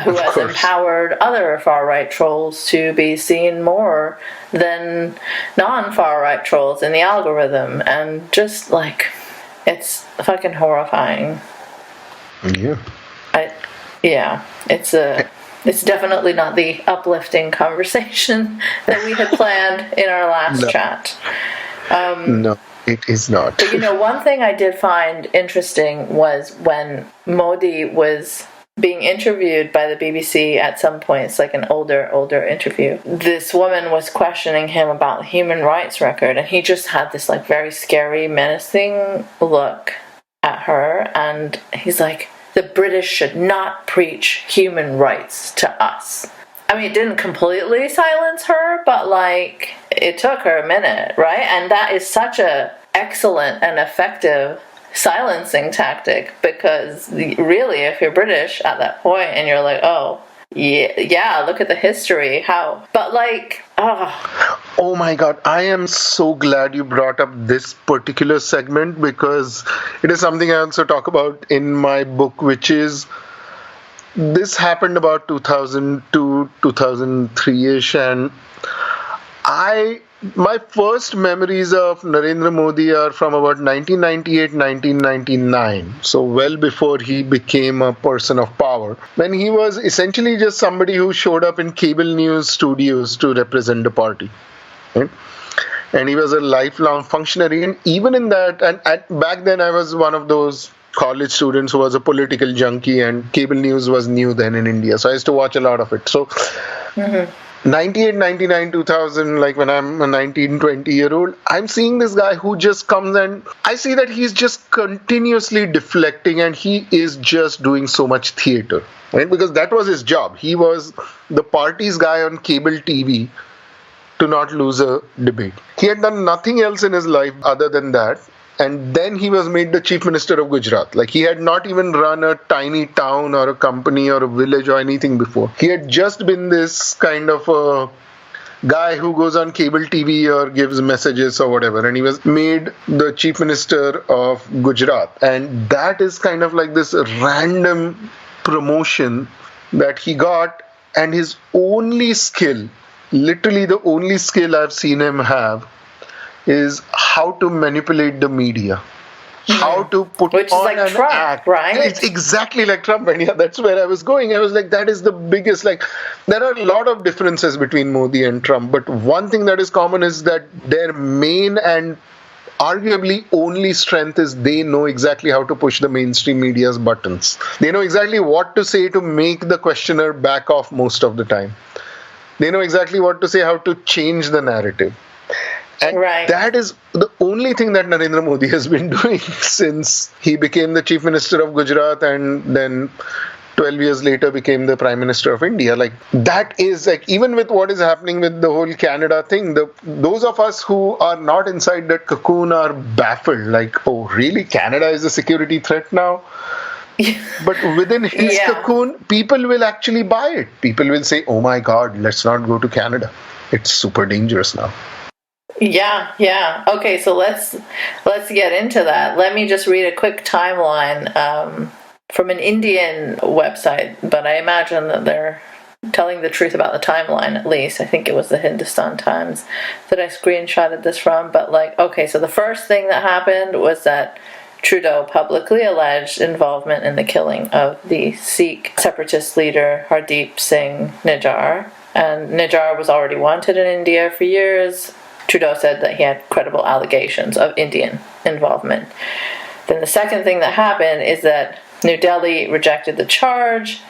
who has empowered other far-right trolls to be seen more than non-far-right trolls in the algorithm. And just like, it's fucking horrifying. Yeah. It's definitely not the uplifting conversation that we had planned in our last chat. No, it is not. But one thing I did find interesting was when Modi was being interviewed by the BBC at some point. It's like an older interview. This woman was questioning him about the human rights record, and he just had this like very scary, menacing look at her, and he's like, the British should not preach human rights to us. I mean, it didn't completely silence her, but like, it took her a minute, right? And that is such a excellent and effective silencing tactic, because really, if you're British at that point and you're like, oh yeah, look at the history, oh my god, I am so glad you brought up this particular segment, because it is something I also talk about in my book, which is, this happened about 2002, 2003-ish, and my first memories of Narendra Modi are from about 1998, 1999. So well before he became a person of power, when he was essentially just somebody who showed up in cable news studios to represent the party. Right? And he was a lifelong functionary. And even in that, back then I was one of those college students who was a political junkie, and cable news was new then in India. So I used to watch a lot of it. So 98, 99, 2000, like when I'm a 19, 20-year-old, I'm seeing this guy who just comes, and I see that he's just continuously deflecting, and he is just doing so much theater, right? Because that was his job. He was the party's guy on cable TV to not lose a debate. He had done nothing else in his life other than that. And then he was made the chief minister of Gujarat. Like, he had not even run a tiny town or a company or a village or anything before. He had just been this kind of a guy who goes on cable TV or gives messages or whatever. And he was made the chief minister of Gujarat. And that is kind of like this random promotion that he got. And his only skill, literally the only skill I've seen him have, is how to manipulate the media. How to put Which is on like an Trump, act. right? It's exactly like Trump. And yeah, that's where I was going. I was like, that is the biggest, like, there are a lot of differences between Modi and Trump. But one thing that is common is that their main and arguably only strength is they know exactly how to push the mainstream media's buttons. They know exactly what to say to make the questioner back off most of the time. They know exactly what to say, how to change the narrative. And that is the only thing that Narendra Modi has been doing since he became the chief minister of Gujarat and then 12 years later became the prime minister of India. Like, that is like, even with what is happening with the whole Canada thing, those of us who are not inside that cocoon are baffled. Like, oh, really? Canada is a security threat now? But within his cocoon, people will actually buy it. People will say, oh my God, let's not go to Canada. It's super dangerous now. Yeah. Okay, so let's get into that. Let me just read a quick timeline from an Indian website, but I imagine that they're telling the truth about the timeline, at least. I think it was the Hindustan Times that I screenshotted this from. But so the first thing that happened was that Trudeau publicly alleged involvement in the killing of the Sikh separatist leader Hardeep Singh Nijjar. And Nijjar was already wanted in India for years. Trudeau said that he had credible allegations of Indian involvement. Then the second thing that happened is that New Delhi rejected the charge,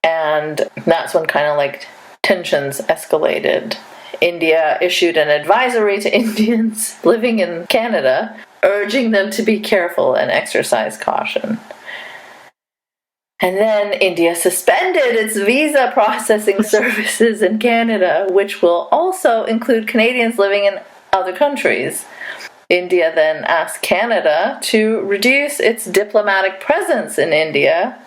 and that's when kind of like tensions escalated. India issued an advisory to Indians living in Canada, urging them to be careful and exercise caution. And then India suspended its visa processing services in Canada, which will also include Canadians living in other countries. India then asked Canada to reduce its diplomatic presence in India.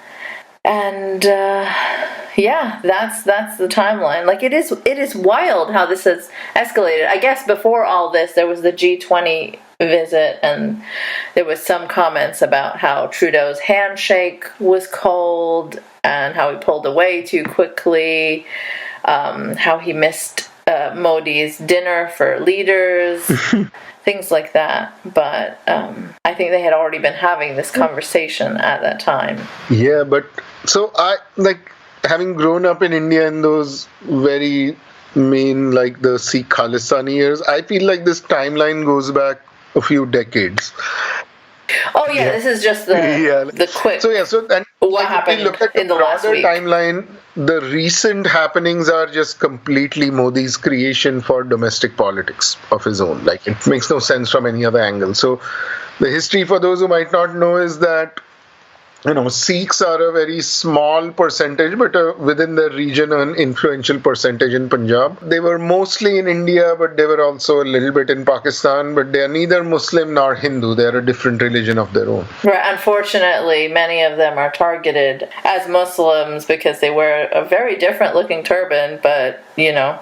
And that's the timeline. Like, it is wild how this has escalated. I guess before all this, there was the G20 visit, and there was some comments about how Trudeau's handshake was cold and how he pulled away too quickly, how he missed Modi's dinner for leaders, things like that. But I think they had already been having this conversation at that time. Yeah, but so I, like, having grown up in India in those very main, like, the Sikh Khalistani years, I feel like this timeline goes back a few decades. Oh yeah, this is just the quick. And what happened look at in the last week? Timeline. The recent happenings are just completely Modi's creation for domestic politics of his own. Like, it makes no sense from any other angle. So, the history, for those who might not know, is that Sikhs are a very small percentage, but within the region, an influential percentage in Punjab. They were mostly in India, but they were also a little bit in Pakistan. But they are neither Muslim nor Hindu. They are a different religion of their own. Right. Unfortunately, many of them are targeted as Muslims because they wear a very different looking turban. But,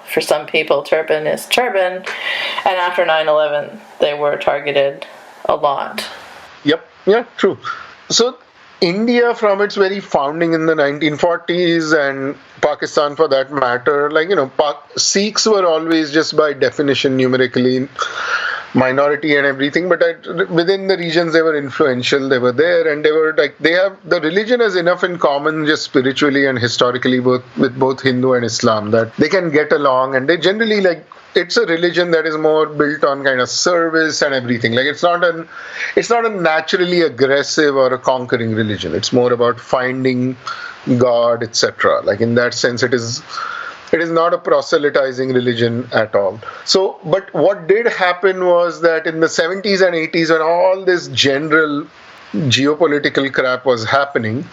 for some people, turban is turban. And after 9/11, they were targeted a lot. Yep. Yeah, true. So, India, from its very founding in the 1940s, and Pakistan for that matter, Sikhs were always, just by definition, numerically minority and everything, but within the regions they were influential, they were there, and the religion has enough in common just spiritually and historically with both Hindu and Islam that they can get along, and they generally it's a religion that is more built on kind of service and everything. Like, it's not a naturally aggressive or a conquering religion. It's more about finding God, etc. Like, in that sense, it is not a proselytizing religion at all. So, but what did happen was that in the 70s and 80s, when all this general geopolitical crap was happening,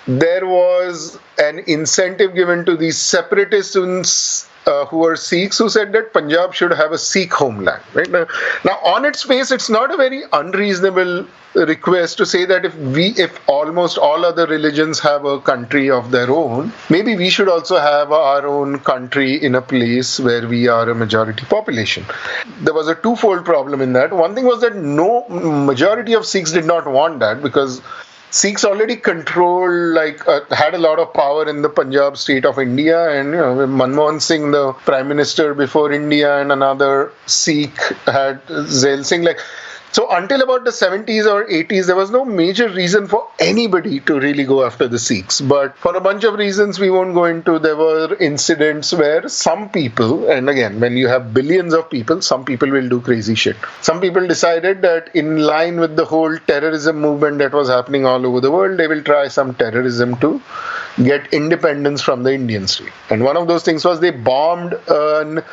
there was an incentive given to these separatists who were Sikhs, who said that Punjab should have a Sikh homeland. Right now, on its face, it's not a very unreasonable request to say that if almost all other religions have a country of their own, maybe we should also have our own country in a place where we are a majority population. There was a twofold problem in that. One thing was that no majority of Sikhs did not want that, because Sikhs already controlled, had a lot of power in the Punjab state of India, and Manmohan Singh, the prime minister before India, and another Sikh had Zail Singh. So until about the 70s or 80s, there was no major reason for anybody to really go after the Sikhs. But for a bunch of reasons we won't go into, there were incidents where some people, and again, when you have billions of people, some people will do crazy shit. Some people decided that in line with the whole terrorism movement that was happening all over the world, they will try some terrorism to get independence from the Indian state. And one of those things was they bombed an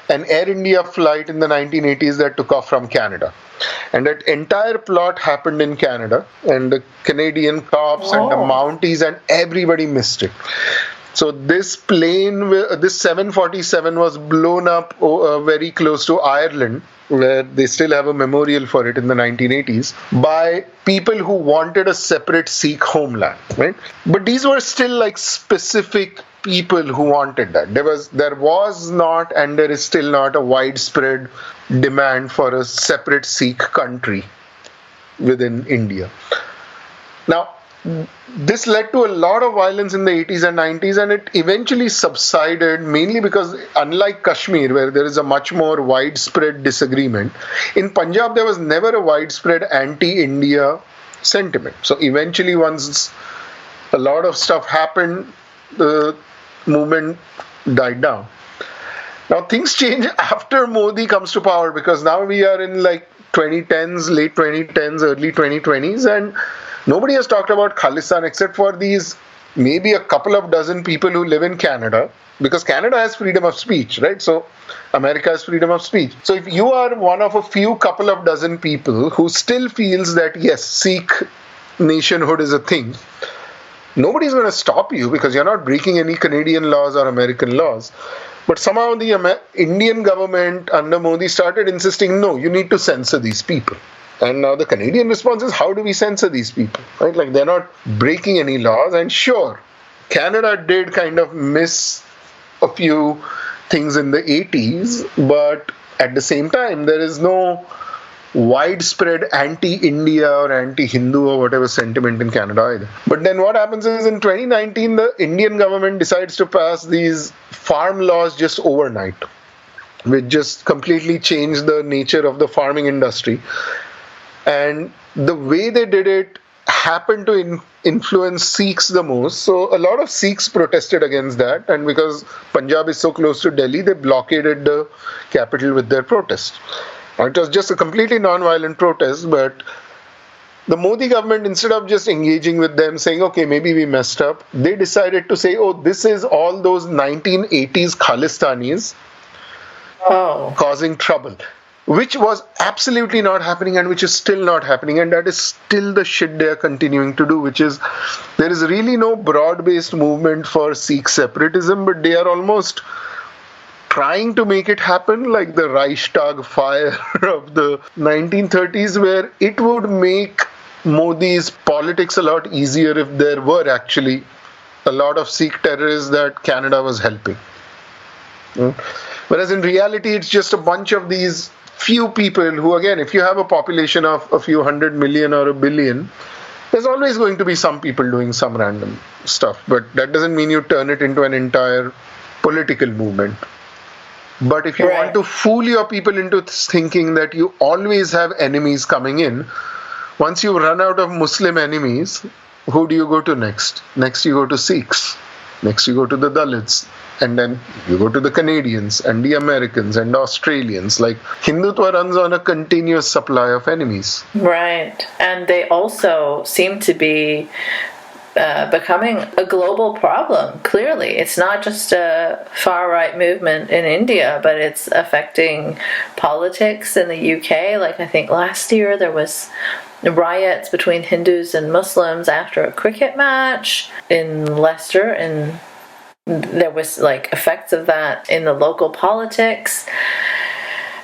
Air India flight in the 1980s that took off from Canada. And that entire plot happened in Canada, and the Canadian cops and the Mounties and everybody missed it. So this plane, this 747, was blown up very close to Ireland, where they still have a memorial for it in the 1980s, by people who wanted a separate Sikh homeland, right? But these were still specific people who wanted that. There was not, and there is still not, a widespread demand for a separate Sikh country within India. Now, this led to a lot of violence in the 80s and 90s, and it eventually subsided, mainly because, unlike Kashmir, where there is a much more widespread disagreement, in Punjab there was never a widespread anti-India sentiment. So eventually, once a lot of stuff happened, the movement died down. Now things change after Modi comes to power, because now we are in 2010s, late 2010s, early 2020s, and nobody has talked about Khalistan except for these maybe a couple of dozen people who live in Canada, because Canada has freedom of speech, right? So America has freedom of speech. So if you are one of a few couple of dozen people who still feels that yes, Sikh nationhood is a thing, nobody's going to stop you, because you're not breaking any Canadian laws or American laws. But somehow the Indian government under Modi started insisting, no, you need to censor these people. And now the Canadian response is, how do we censor these people? Right? They're not breaking any laws. And sure, Canada did kind of miss a few things in the 80s, but at the same time, there is no widespread anti-India or anti-Hindu or whatever sentiment in Canada either. But then what happens is, in 2019, the Indian government decides to pass these farm laws just overnight, which just completely changed the nature of the farming industry. And the way they did it happened to influence Sikhs the most. So a lot of Sikhs protested against that. And because Punjab is so close to Delhi, they blockaded the capital with their protest. It was just a completely non-violent protest, but the Modi government, instead of just engaging with them, saying, okay, maybe we messed up, they decided to say, oh, this is all those 1980s Khalistanis causing trouble, which was absolutely not happening and which is still not happening. And that is still the shit they are continuing to do, which is, there is really no broad-based movement for Sikh separatism, but they are almost trying to make it happen, like the Reichstag fire of the 1930s, where it would make Modi's politics a lot easier if there were actually a lot of Sikh terrorists that Canada was helping. Whereas in reality, it's just a bunch of these few people who, again, if you have a population of a few 100 million or a billion, there's always going to be some people doing some random stuff. But that doesn't mean you turn it into an entire political movement. But if you want to fool your people into thinking that you always have enemies coming in, once you run out of Muslim enemies, who do you go to next? Next you go to Sikhs. Next you go to the Dalits. And then you go to the Canadians and the Americans and the Australians. Hindutva runs on a continuous supply of enemies. Right. And they also seem to be becoming a global problem, clearly. It's not just a far-right movement in India, but it's affecting politics in the UK. I think last year there was riots between Hindus and Muslims after a cricket match in Leicester in there was like effects of that in the local politics.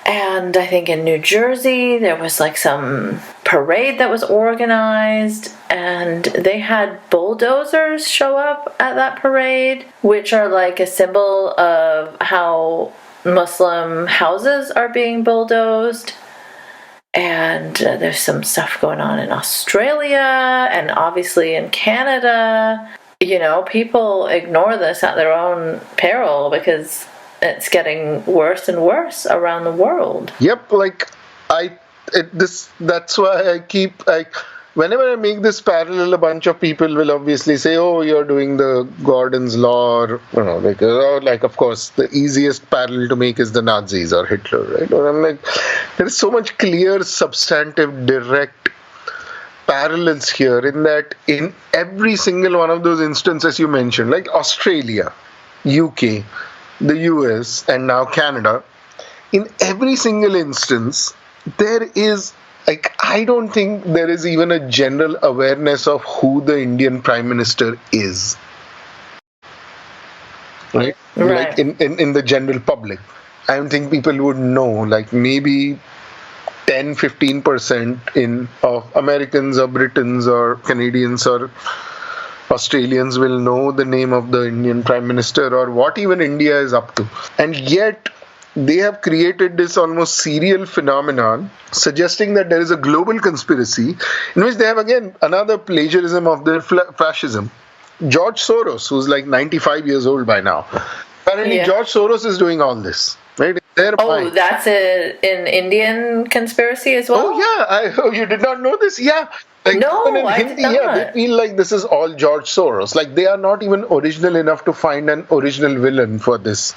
And I think in New Jersey, there was like some parade that was organized, and they had bulldozers show up at that parade, which are like a symbol of how Muslim houses are being bulldozed. And there's some stuff going on in Australia and obviously in Canada. You know, people ignore this at their own peril because it's getting worse and worse around the world. Yep, like that's why I keep whenever I make this parallel, a bunch of people will obviously say, "Oh, you're doing the Gordon's law," or like of course the easiest parallel to make is the Nazis or Hitler, right? Or I'm like, there is so much clear, substantive, direct parallels here in that in every single one of those instances you mentioned, like Australia, UK, the US, and now Canada, in every single instance, there is, like, I don't think there is even a general awareness of who the Indian Prime Minister is. Right? Like in the general public. I don't think people would know, like maybe 10-15% of Americans or Britons or Canadians or Australians will know the name of the Indian Prime Minister or what even India is up to. And yet, they have created this almost serial phenomenon suggesting that there is a global conspiracy in which they have, again, another plagiarism of their fascism. George Soros, who's like 95 years old by now. Apparently, George Soros is doing all this. Right? That's an Indian conspiracy as well? Oh, yeah. You did not know this? Yeah. Like, no, I did not. Yeah, they feel like this is all George Soros. Like, they are not even original enough to find an original villain for this.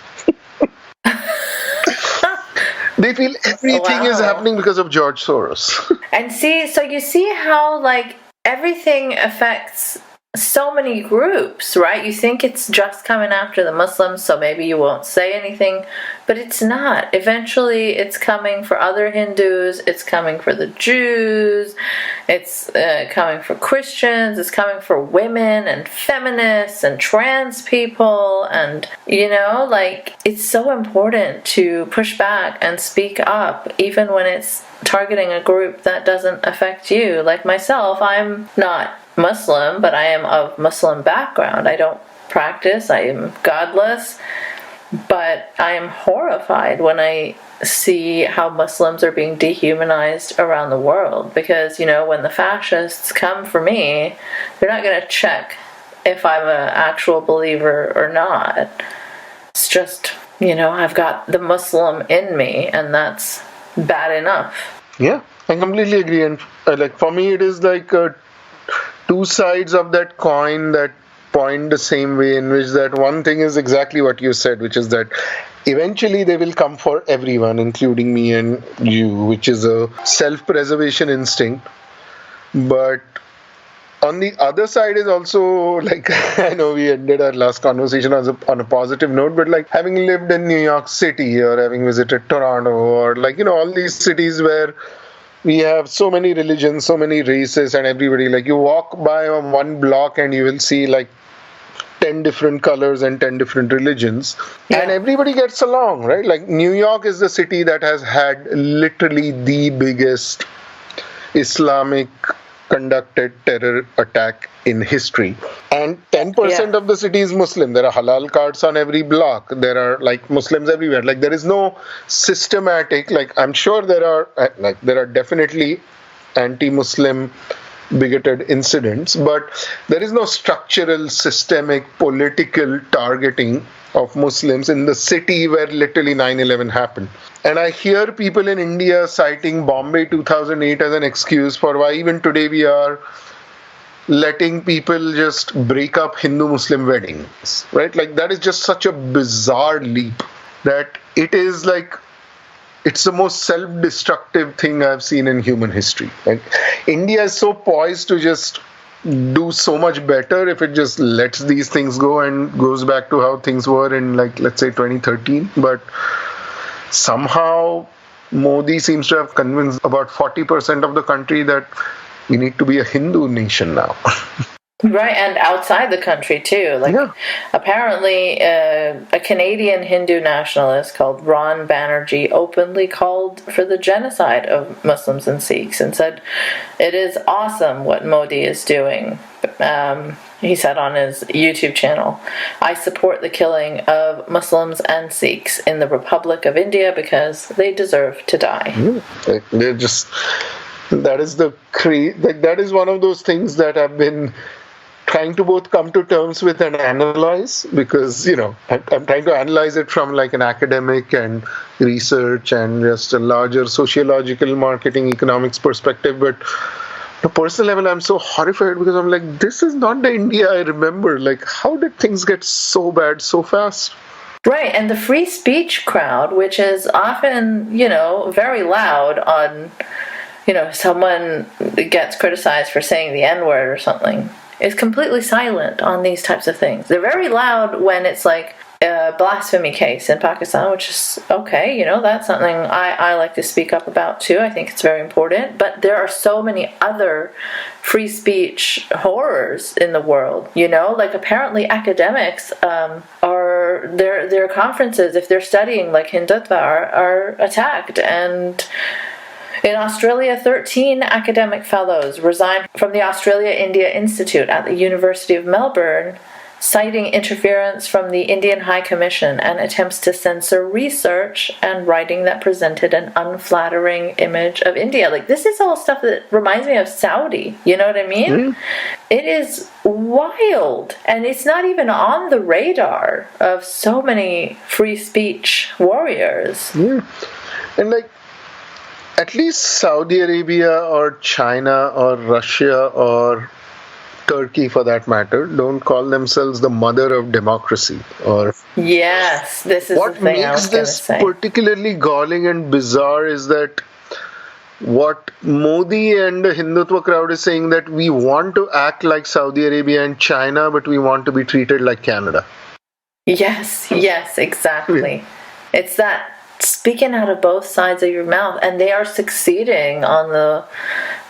They feel everything is happening because of George Soros. And so you see how, like, everything affects so many groups, right? You think it's just coming after the Muslims, so maybe you won't say anything, but it's not. Eventually, it's coming for other Hindus, it's coming for the Jews, it's coming for Christians, it's coming for women and feminists and trans people, and, you know, like, it's so important to push back and speak up, even when it's targeting a group that doesn't affect you. Like myself, I'm not Muslim, but I am of Muslim background. I don't practice, I am godless, but I am horrified when I see how Muslims are being dehumanized around the world, because, you know, when the fascists come for me, they're not going to check if I'm an actual believer or not. It's just, you know, I've got the Muslim in me, and that's bad enough. Yeah, I completely agree. And like, for me, it is like two sides of that coin that point the same way, in which that one thing is exactly what you said, which is that eventually they will come for everyone, including me and you, which is a self-preservation instinct. But on the other side is also, like, I know we ended our last conversation on a positive note, but like having lived in New York City or having visited Toronto or, like, you know, all these cities where we have so many religions, so many races, and everybody, like, you walk by on one block and you will see like 10 different colors and 10 different religions, and everybody gets along, right? Like, New York is the city that has had literally the biggest Islamic conducted terror attack in history, and 10% of the city is Muslim. There are halal carts on every block. There are, like, Muslims everywhere. Like, there is no systematic, like, I'm sure there are definitely anti-Muslim bigoted incidents, but there is no structural, systemic, political targeting of Muslims in the city where literally 9/11 happened. And I hear people in India citing Bombay 2008 as an excuse for why even today we are letting people just break up Hindu-Muslim weddings, right? Like, that is just such a bizarre leap that it is like, it's the most self-destructive thing I've seen in human history. Like, India is so poised to just do so much better if it just lets these things go and goes back to how things were in, like, let's say 2013. But somehow Modi seems to have convinced about 40% of the country that we need to be a Hindu nation now. Right, and outside the country too. Like, Yeah. apparently, a Canadian Hindu nationalist called Ron Banerjee openly called for the genocide of Muslims and Sikhs and said, "It is awesome what Modi is doing." He said on his YouTube channel, "I support the killing of Muslims and Sikhs in the Republic of India because they deserve to die." Like, they're just, that is like, that is one of those things that I've been trying to both come to terms with and analyze, because I'm trying to analyze it from like an academic and research and just a larger sociological, marketing, economics perspective. But on a personal level, I'm so horrified because I'm like, this is not the India I remember. Like, how did things get so bad so fast? Right, and the free speech crowd, which is often, very loud on, someone gets criticized for saying the N-word or something, is completely silent on these types of things. They're very loud when it's like a blasphemy case in Pakistan, which is okay, that's something I like to speak up about too. I think it's very important. But there are so many other free speech horrors in the world, like apparently academics are their conferences, if they're studying like Hindutva, are attacked. And in Australia, 13 academic fellows resigned from the Australia-India Institute at the University of Melbourne, citing interference from the Indian High Commission and attempts to censor research and writing that presented an unflattering image of India. Like, this is all stuff that reminds me of Saudi, you know what I mean? It is wild, and it's not even on the radar of so many free speech warriors. Yeah. And like, at least Saudi Arabia or China or Russia or Turkey, for that matter, don't call themselves the mother of democracy. Or yes, this is what the thing I makes was going to this say. particularly galling and bizarre is that what Modi and the Hindutva crowd is saying, that we want to act like Saudi Arabia and China, but we want to be treated like Canada. Yes, exactly. It's that speaking out of both sides of your mouth, and they are succeeding on the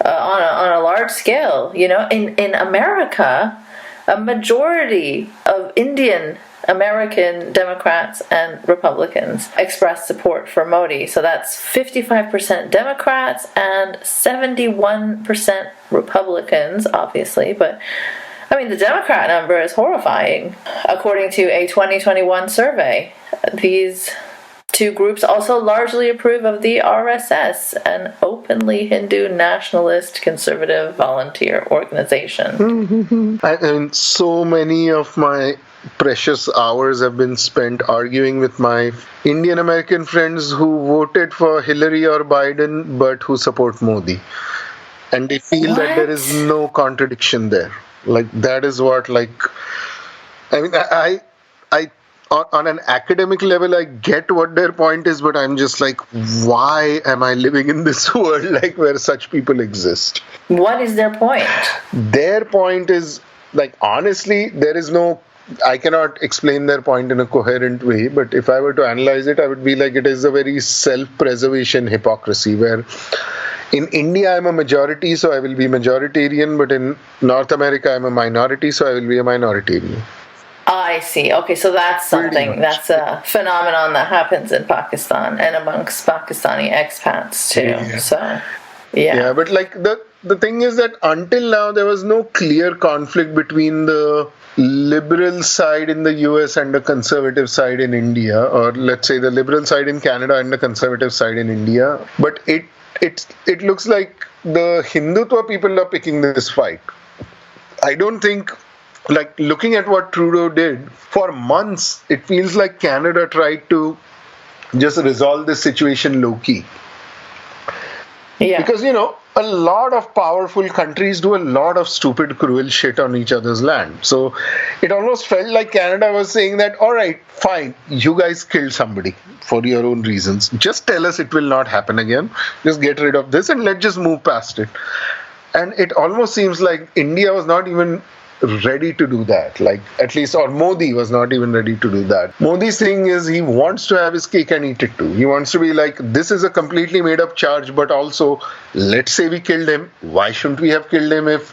on a large scale. In America, a majority of Indian American Democrats and Republicans expressed support for Modi. So that's 55% Democrats and 71% Republicans, obviously. But I mean, the Democrat number is horrifying. According to a 2021 survey, these two groups also largely approve of the RSS, an openly Hindu nationalist conservative volunteer organization. I mean, so many of my precious hours have been spent arguing with my Indian American friends who voted for Hillary or Biden but who support Modi. And they feel that there is no contradiction there. Like, that is what, like, I mean, I on an academic level, I get what their point is, but I'm just like, why am I living in this world like where such people exist? What is their point? Their point is, like, honestly, there is no, I cannot explain their point in a coherent way, but if I were to analyze it, I would be like, it is a very self-preservation hypocrisy where in India, I'm a majority, so I will be majoritarian, but in North America, I'm a minority, so I will be a minoritarian. I see. Okay, so that's something, that's a phenomenon that happens in Pakistan and amongst Pakistani expats too. Yeah. So, Yeah, but like the thing is that until now, there was no clear conflict between the liberal side in the US and the conservative side in India, or let's say the liberal side in Canada and the conservative side in India. But it looks like the Hindutva people are picking this fight. I don't think, like, looking at what Trudeau did, for months, it feels like Canada tried to just resolve this situation low-key. yeah. Because, a lot of powerful countries do a lot of stupid, cruel shit on each other's land. So it almost felt like Canada was saying that, all right, fine, you guys killed somebody for your own reasons. Just tell us it will not happen again. Just get rid of this and let's just move past it. And it almost seems like India was not even ready to do that, like, at least, or Modi was not even ready to do that. Modi's thing is he wants to have his cake and eat it too. He wants to be like, this is a completely made up charge, but also, let's say we killed him. Why shouldn't we have killed him if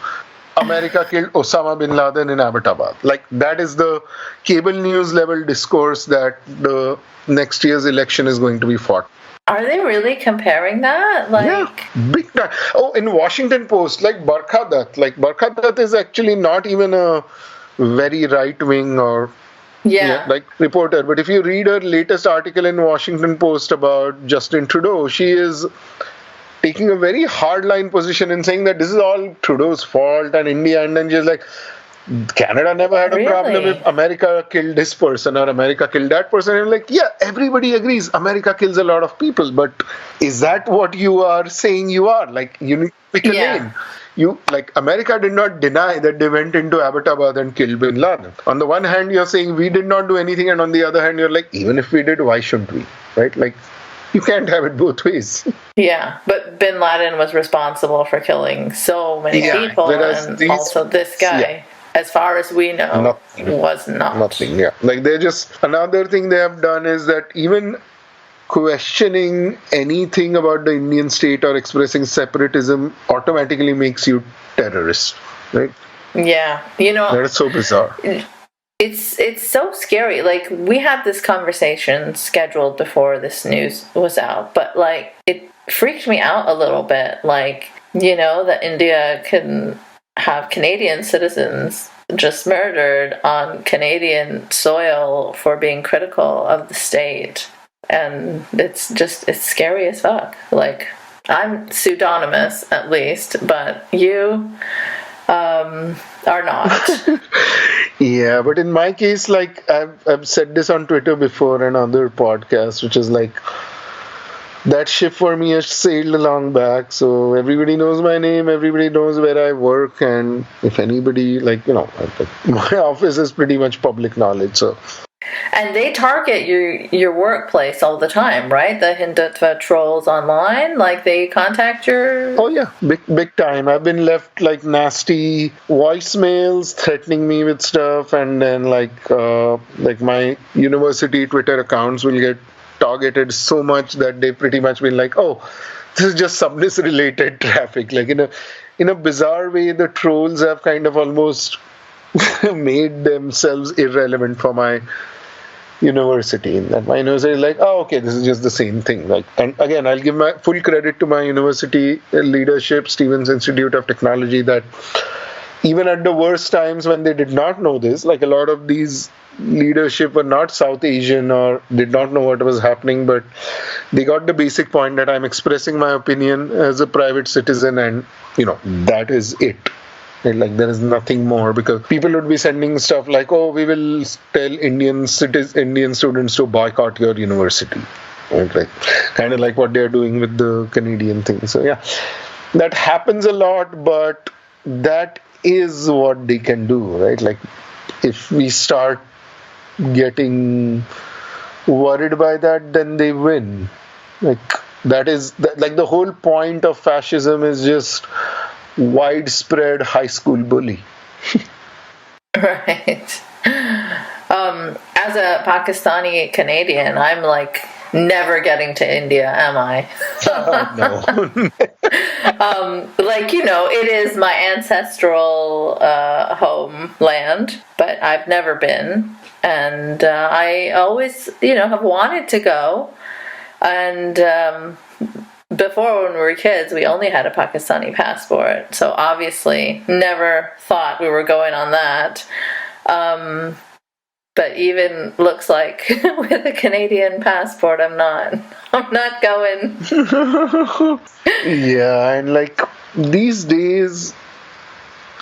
America killed Osama bin Laden in Abbottabad. Like, that is the cable news level discourse that the next year's election is going to be fought. Are they really comparing that? Like, Yeah, big time. Oh, in Washington Post, like Barkha Dutt. Like, Barkha Dutt is actually not even a very right wing or yeah. like reporter. But if you read her latest article in Washington Post about Justin Trudeau, she is taking a very hardline position in saying that this is all Trudeau's fault and India, and then she's like, Canada never had a problem Really? if America killed this person or America killed that person. And like, yeah, everybody agrees America kills a lot of people, but is that what you are saying you are? Like, you need to pick a Yeah. lane. You, like, America did not deny that they went into Abbottabad and killed bin Laden. On the one hand, you're saying we did not do anything, and on the other hand, you're like, even if we did, why shouldn't we? Right? Like, you can't have it both ways. Yeah, but bin Laden was responsible for killing so many Yeah, people, whereas and these- also this guy, yeah. as far as we know, Nothing. was not. Nothing, yeah. Like, they're just, another thing they have done is that even questioning anything about the Indian state or expressing separatism automatically makes you terrorist, right? Yeah, That is so bizarre. it's so scary. Like, we had this conversation scheduled before this news was out, but like, it freaked me out a little bit. Like, that India can have Canadian citizens just murdered on Canadian soil for being critical of the state. And it's scary as fuck. Like, I'm pseudonymous at least, but you are not. Yeah, but in my case, like, I've said this on Twitter before and other podcasts, which is like, that ship for me has sailed along back, so everybody knows my name, everybody knows where I work, and if anybody, like, my office is pretty much public knowledge, so. And they target your workplace all the time, right? The Hindutva trolls online, like, they contact your... Oh yeah, big time. I've been left like nasty voicemails threatening me with stuff, and then like my university Twitter accounts will get targeted so much that they've pretty much been like, oh, this is just Sabnis related traffic. Like, in a bizarre way, the trolls have kind of almost made themselves irrelevant for my university. In that my university is like, oh, okay, this is just the same thing. Like, and again, I'll give my full credit to my university leadership, Stevens Institute of Technology, that even at the worst times when they did not know this, like, a lot of these leadership were not South Asian or did not know what was happening, but they got the basic point that I'm expressing my opinion as a private citizen, and that is it. And like, there is nothing more, because people would be sending stuff like, oh, we will tell Indian students to boycott your university. Right? Like, kind of like what they're doing with the Canadian thing. So yeah, that happens a lot, but that is what they can do, right? Like, if we start getting worried by that, then they win. Like, like, the whole point of fascism is just widespread high school bully. Right. As a Pakistani Canadian, I'm like never getting to India, am I? No. Like, it is my ancestral homeland, but I've never been. And I always, have wanted to go. And before, when we were kids, we only had a Pakistani passport. So obviously never thought we were going on that. But even looks like with a Canadian passport, I'm not going. Yeah, and like, these days,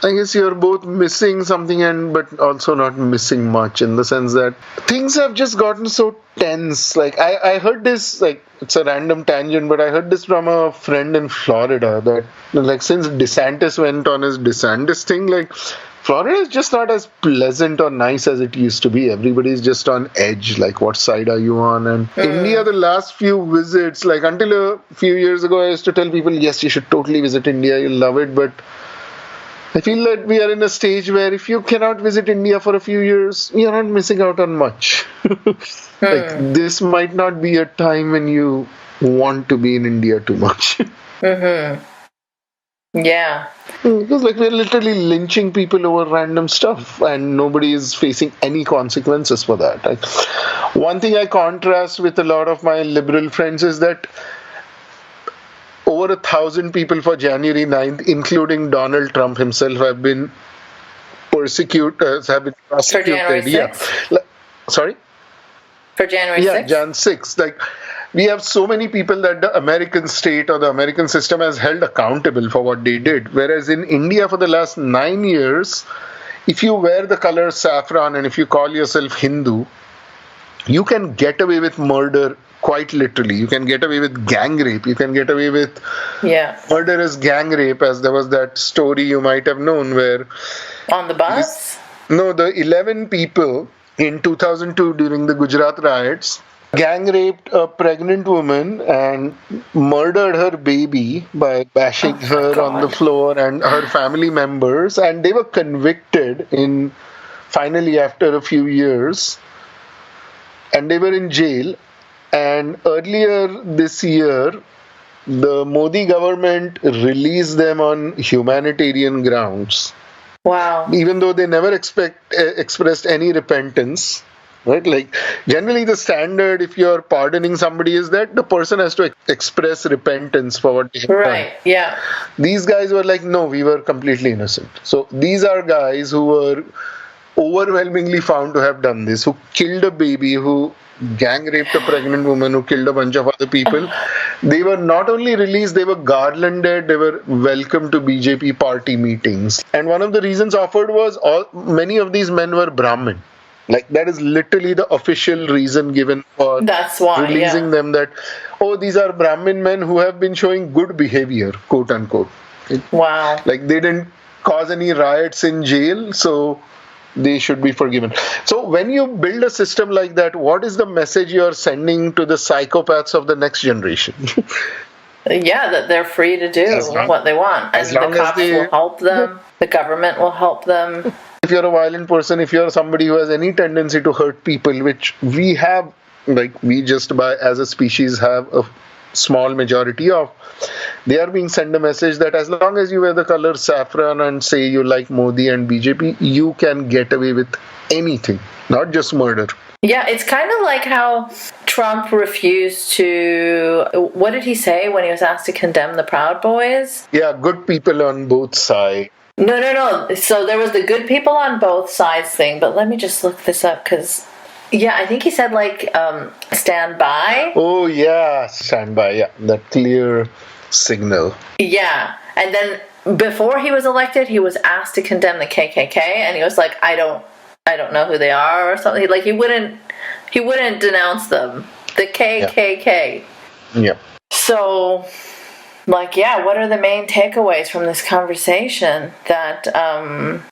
I guess you're both missing something but also not missing much, in the sense that things have just gotten so tense. Like, I heard this, like, it's a random tangent, but I heard this from a friend in Florida that, like, since DeSantis went on his DeSantis thing, like, Florida is just not as pleasant or nice as it used to be. Everybody's just on edge, like, what side are you on? And India, the last few visits, like, until a few years ago, I used to tell people, yes, you should totally visit India, you'll love it, but I feel that we are in a stage where if you cannot visit India for a few years, you're not missing out on much. Like, this might not be a time when you want to be in India too much. Mm-hmm. Yeah. Because like we're literally lynching people over random stuff, and nobody is facing any consequences for that. Like, one thing I contrast with a lot of my liberal friends is that over 1,000 people for January 9th, including Donald Trump himself, have been For January prosecuted. Yeah. 6th? Sorry? For January Yeah, 6th? Jan 6th. Like, we have so many people that the American state or the American system has held accountable for what they did. Whereas in India, for the last 9 years, if you wear the color saffron and if you call yourself Hindu, you can get away with murder quite literally. You can get away with gang rape. You can get away with murderous gang rape, as there was that story you might have known where... On the bus? No, the 11 people in 2002 during the Gujarat riots gang raped a pregnant woman and murdered her baby by bashing her on the floor and her family members, and they were convicted finally after a few years, and they were in jail. And earlier this year, the Modi government released them on humanitarian grounds. Wow. Even though they never expressed any repentance, right? Like, generally the standard, if you're pardoning somebody, is that the person has to express repentance for what they have done. Right, yeah. These guys were like, no, we were completely innocent. So these are guys who were overwhelmingly found to have done this, who killed a baby, who gang raped a pregnant woman, who killed a bunch of other people. They were not only released, they were garlanded, they were welcomed to BJP party meetings. And one of the reasons offered was many of these men were Brahmin. Like, that is literally the official reason given for releasing them, that, oh, these are Brahmin men who have been showing good behavior, quote unquote. Wow. Like, they didn't cause any riots in jail, so they should be forgiven. So when you build a system like that, what is the message you are sending to the psychopaths of the next generation? Yeah, that they're free to do what they want. And the cops will help them. The government will help them. If you're a violent person, if you're somebody who has any tendency to hurt people, which we have, like we just as a species have a small majority of, they are being sent a message that as long as you wear the color saffron and say you like Modi and BJP, you can get away with anything, not just murder. Yeah, it's kind of like how Trump refused to... What did he say when he was asked to condemn the Proud Boys? Yeah, good people on both sides. No. So there was the good people on both sides thing, but let me just look this up because... Yeah, I think he said, like, stand by. Oh, yeah, stand by, yeah. That clear signal. Yeah, and then before he was elected, he was asked to condemn the KKK, and he was like, I don't know who they are, or something. Like, he wouldn't denounce them. The KKK. Yeah. So, like, yeah, what are the main takeaways from this conversation? That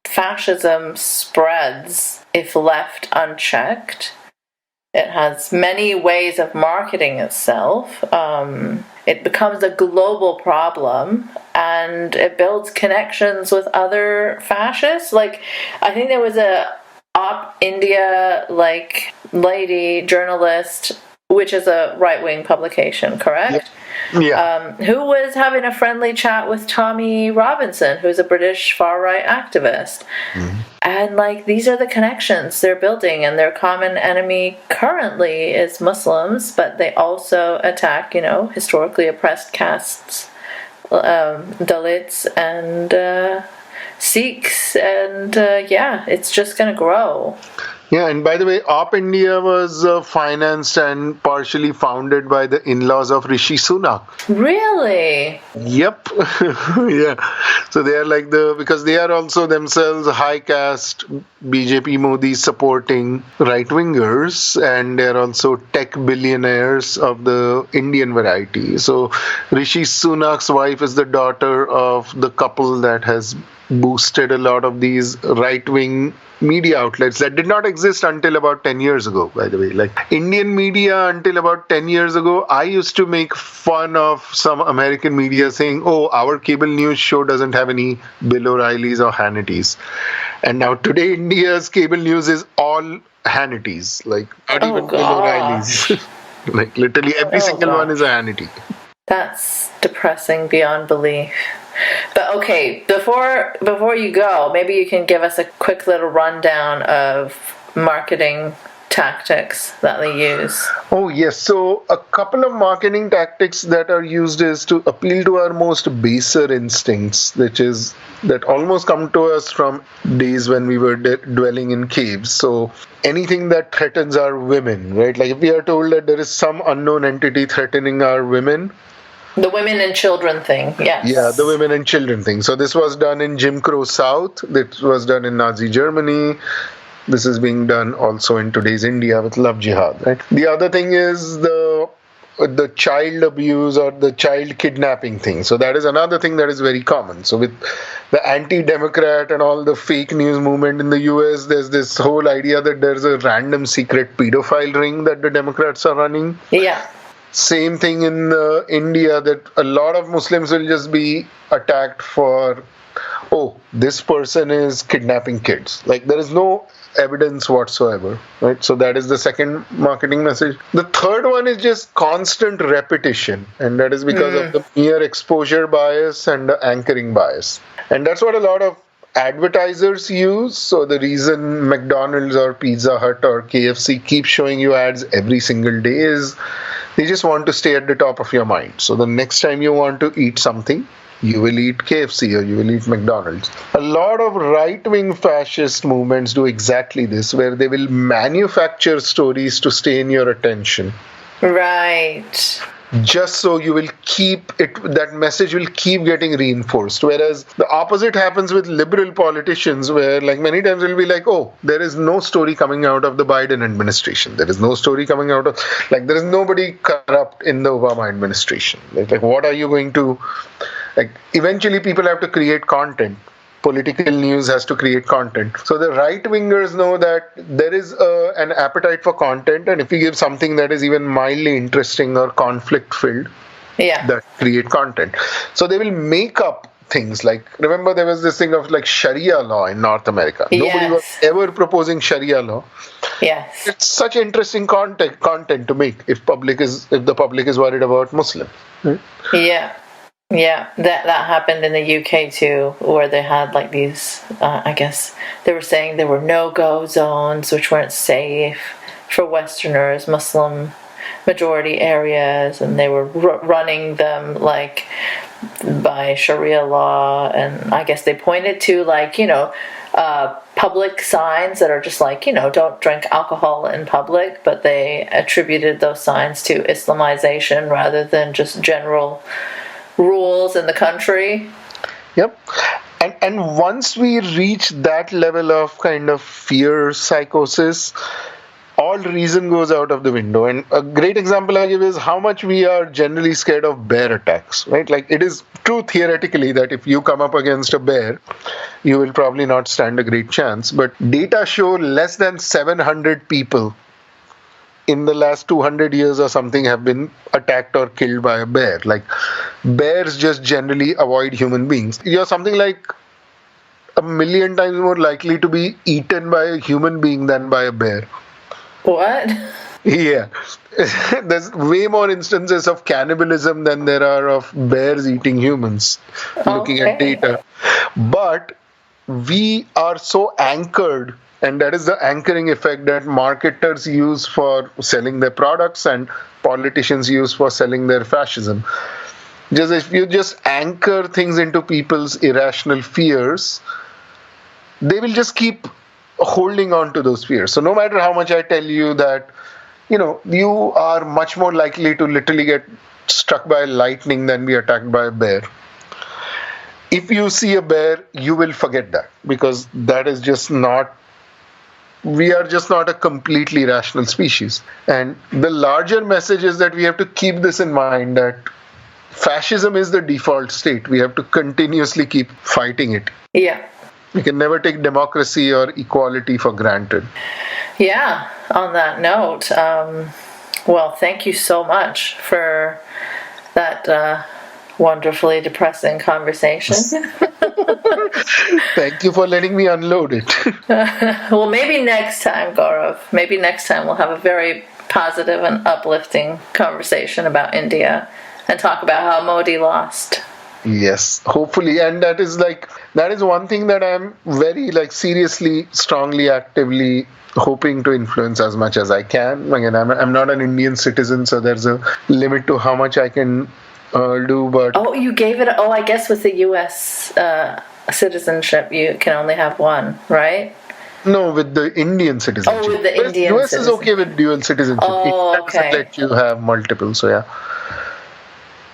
fascism spreads if left unchecked. It has many ways of marketing itself. It becomes a global problem, and it builds connections with other fascists. Like, I think there was a Op India, like, lady journalist, which is a right-wing publication, correct? Yeah. Who was having a friendly chat with Tommy Robinson, who's a British far-right activist. Mm-hmm. And, like, these are the connections they're building, and their common enemy currently is Muslims, but they also attack, historically oppressed castes, Dalits and Sikhs, and it's just going to grow. Yeah, and by the way, Op India was financed and partially founded by the in-laws of Rishi Sunak. Really? Yep. Yeah. So they are like because they are also themselves high caste BJP Modi supporting right-wingers, and they're also tech billionaires of the Indian variety. So Rishi Sunak's wife is the daughter of the couple that has boosted a lot of these right-wing media outlets that did not exist until about 10 years ago, by the way. Like, Indian media until about 10 years ago, I used to make fun of some American media saying, oh, our cable news show doesn't have any Bill O'Reillys or Hannitys. And now today, India's cable news is all Hannitys, like not even Bill O'Reillys. Like, literally every single one is a Hannity. That's depressing beyond belief. But Okay, before you go, maybe you can give us a quick little rundown of marketing tactics that they use. Oh, yes. So, a couple of marketing tactics that are used is to appeal to our most baser instincts, which is that almost come to us from days when we were dwelling in caves. So, anything that threatens our women, right? Like if we are told that there is some unknown entity threatening our women. The women and children thing, yes. Yeah, the women and children thing. So, this was done in Jim Crow South, this was done in Nazi Germany. This is being done also in today's India with love jihad, right? The other thing is the child abuse or the child kidnapping thing. So that is another thing that is very common. So with the anti-democrat and all the fake news movement in the US, there's this whole idea that there's a random secret pedophile ring that the Democrats are running. Yeah. Same thing in India, that a lot of Muslims will just be attacked for, oh, this person is kidnapping kids. Like there is no evidence whatsoever, right? So that is the second marketing message. The third one is just constant repetition, and that is because of the mere exposure bias and the anchoring bias. And that's what a lot of advertisers use. So the reason McDonald's or Pizza Hut or KFC keep showing you ads every single day is they just want to stay at the top of your mind. So the next time you want to eat something, you will eat KFC or you will eat McDonald's. A lot of right-wing fascist movements do exactly this, where they will manufacture stories to stay in your attention. Right. Just so you will keep it, that message will keep getting reinforced. Whereas the opposite happens with liberal politicians, where like many times it'll be like, oh, there is no story coming out of the Biden administration. There is no story coming out of, like, there is nobody corrupt in the Obama administration. Like what are you going to, like, eventually people have to create content. Political news has to create content. So the right-wingers know that there is an appetite for content, and if you give something that is even mildly interesting or conflict-filled, that create content. So they will make up things like, remember there was this thing of like Sharia law in North America. Nobody was ever proposing Sharia law. Yes. It's such interesting content to make if the public is worried about Muslim. Right? Yeah. Yeah, that happened in the UK too, where they had like these, I guess they were saying there were no-go zones which weren't safe for Westerners, Muslim majority areas, and they were running them like by Sharia law. And I guess they pointed to like, public signs that are just like, don't drink alcohol in public, but they attributed those signs to Islamization rather than just general rules in the country. Yep. And once we reach that level of kind of fear psychosis, all reason goes out of the window. And a great example I give is how much we are generally scared of bear attacks, right? Like it is true theoretically that if you come up against a bear, you will probably not stand a great chance. But data show less than 700 people in the last 200 years or something have been attacked or killed by a bear. Like bears just generally avoid human beings. You're something like 1 million times more likely to be eaten by a human being than by a bear. What? Yeah. There's way more instances of cannibalism than there are of bears eating humans, looking at data. But we are so anchored, and that is the anchoring effect that marketers use for selling their products and politicians use for selling their fascism. Just if you just anchor things into people's irrational fears, they will just keep holding on to those fears. So no matter how much I tell you that, you are much more likely to literally get struck by lightning than be attacked by a bear. If you see a bear, you will forget that, because that is just not, we are just not a completely rational species. And the larger message is that we have to keep this in mind, that fascism is the default state. We have to continuously keep fighting it. Yeah. We can never take democracy or equality for granted. Yeah, on that note, well, thank you so much for that wonderfully depressing conversation. Thank you for letting me unload it. Well, maybe next time, Gaurav, maybe next time we'll have a very positive and uplifting conversation about India and talk about how Modi lost. Yes, hopefully. And that is one thing that I'm very seriously, strongly, actively hoping to influence as much as I can. Again, I'm not an Indian citizen, so there's a limit to how much I can do. But Oh, you gave it. Oh, I guess with the U.S. Citizenship, you can only have one, right? no, with the Indian citizenship. Oh, with the Indian US is okay with dual citizenship. Oh, It doesn't okay. let you have multiple. So yeah.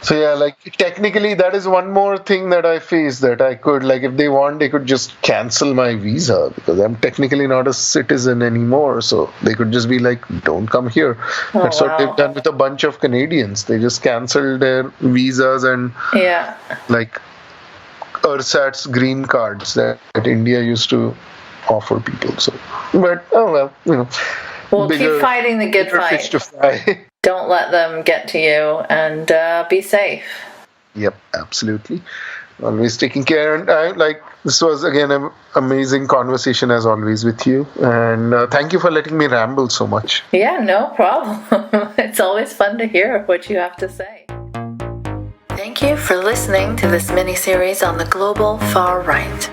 So yeah, technically that is one more thing that I face, that I could, if they want, they could just cancel my visa because I'm technically not a citizen anymore. So they could just be like, don't come here. Oh, That's what they've wow. done with a bunch of Canadians. They just canceled their visas and Yeah. like ersatz green cards that India used to offer people. So, but oh well, Well, bigger, keep fighting the good bigger fish fight. to fry. Don't let them get to you, and be safe. Yep, absolutely. Always taking care. And this was again an amazing conversation as always with you. And thank you for letting me ramble so much. Yeah, no problem. It's always fun to hear what you have to say. Thank you for listening to this mini-series on the global far right.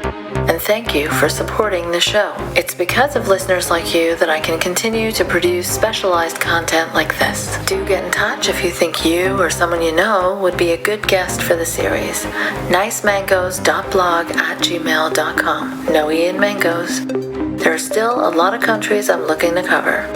And thank you for supporting the show. It's because of listeners like you that I can continue to produce specialized content like this. Do get in touch if you think you or someone you know would be a good guest for the series. nicemangoes.blog@gmail.com. No E in mangoes. There are still a lot of countries I'm looking to cover.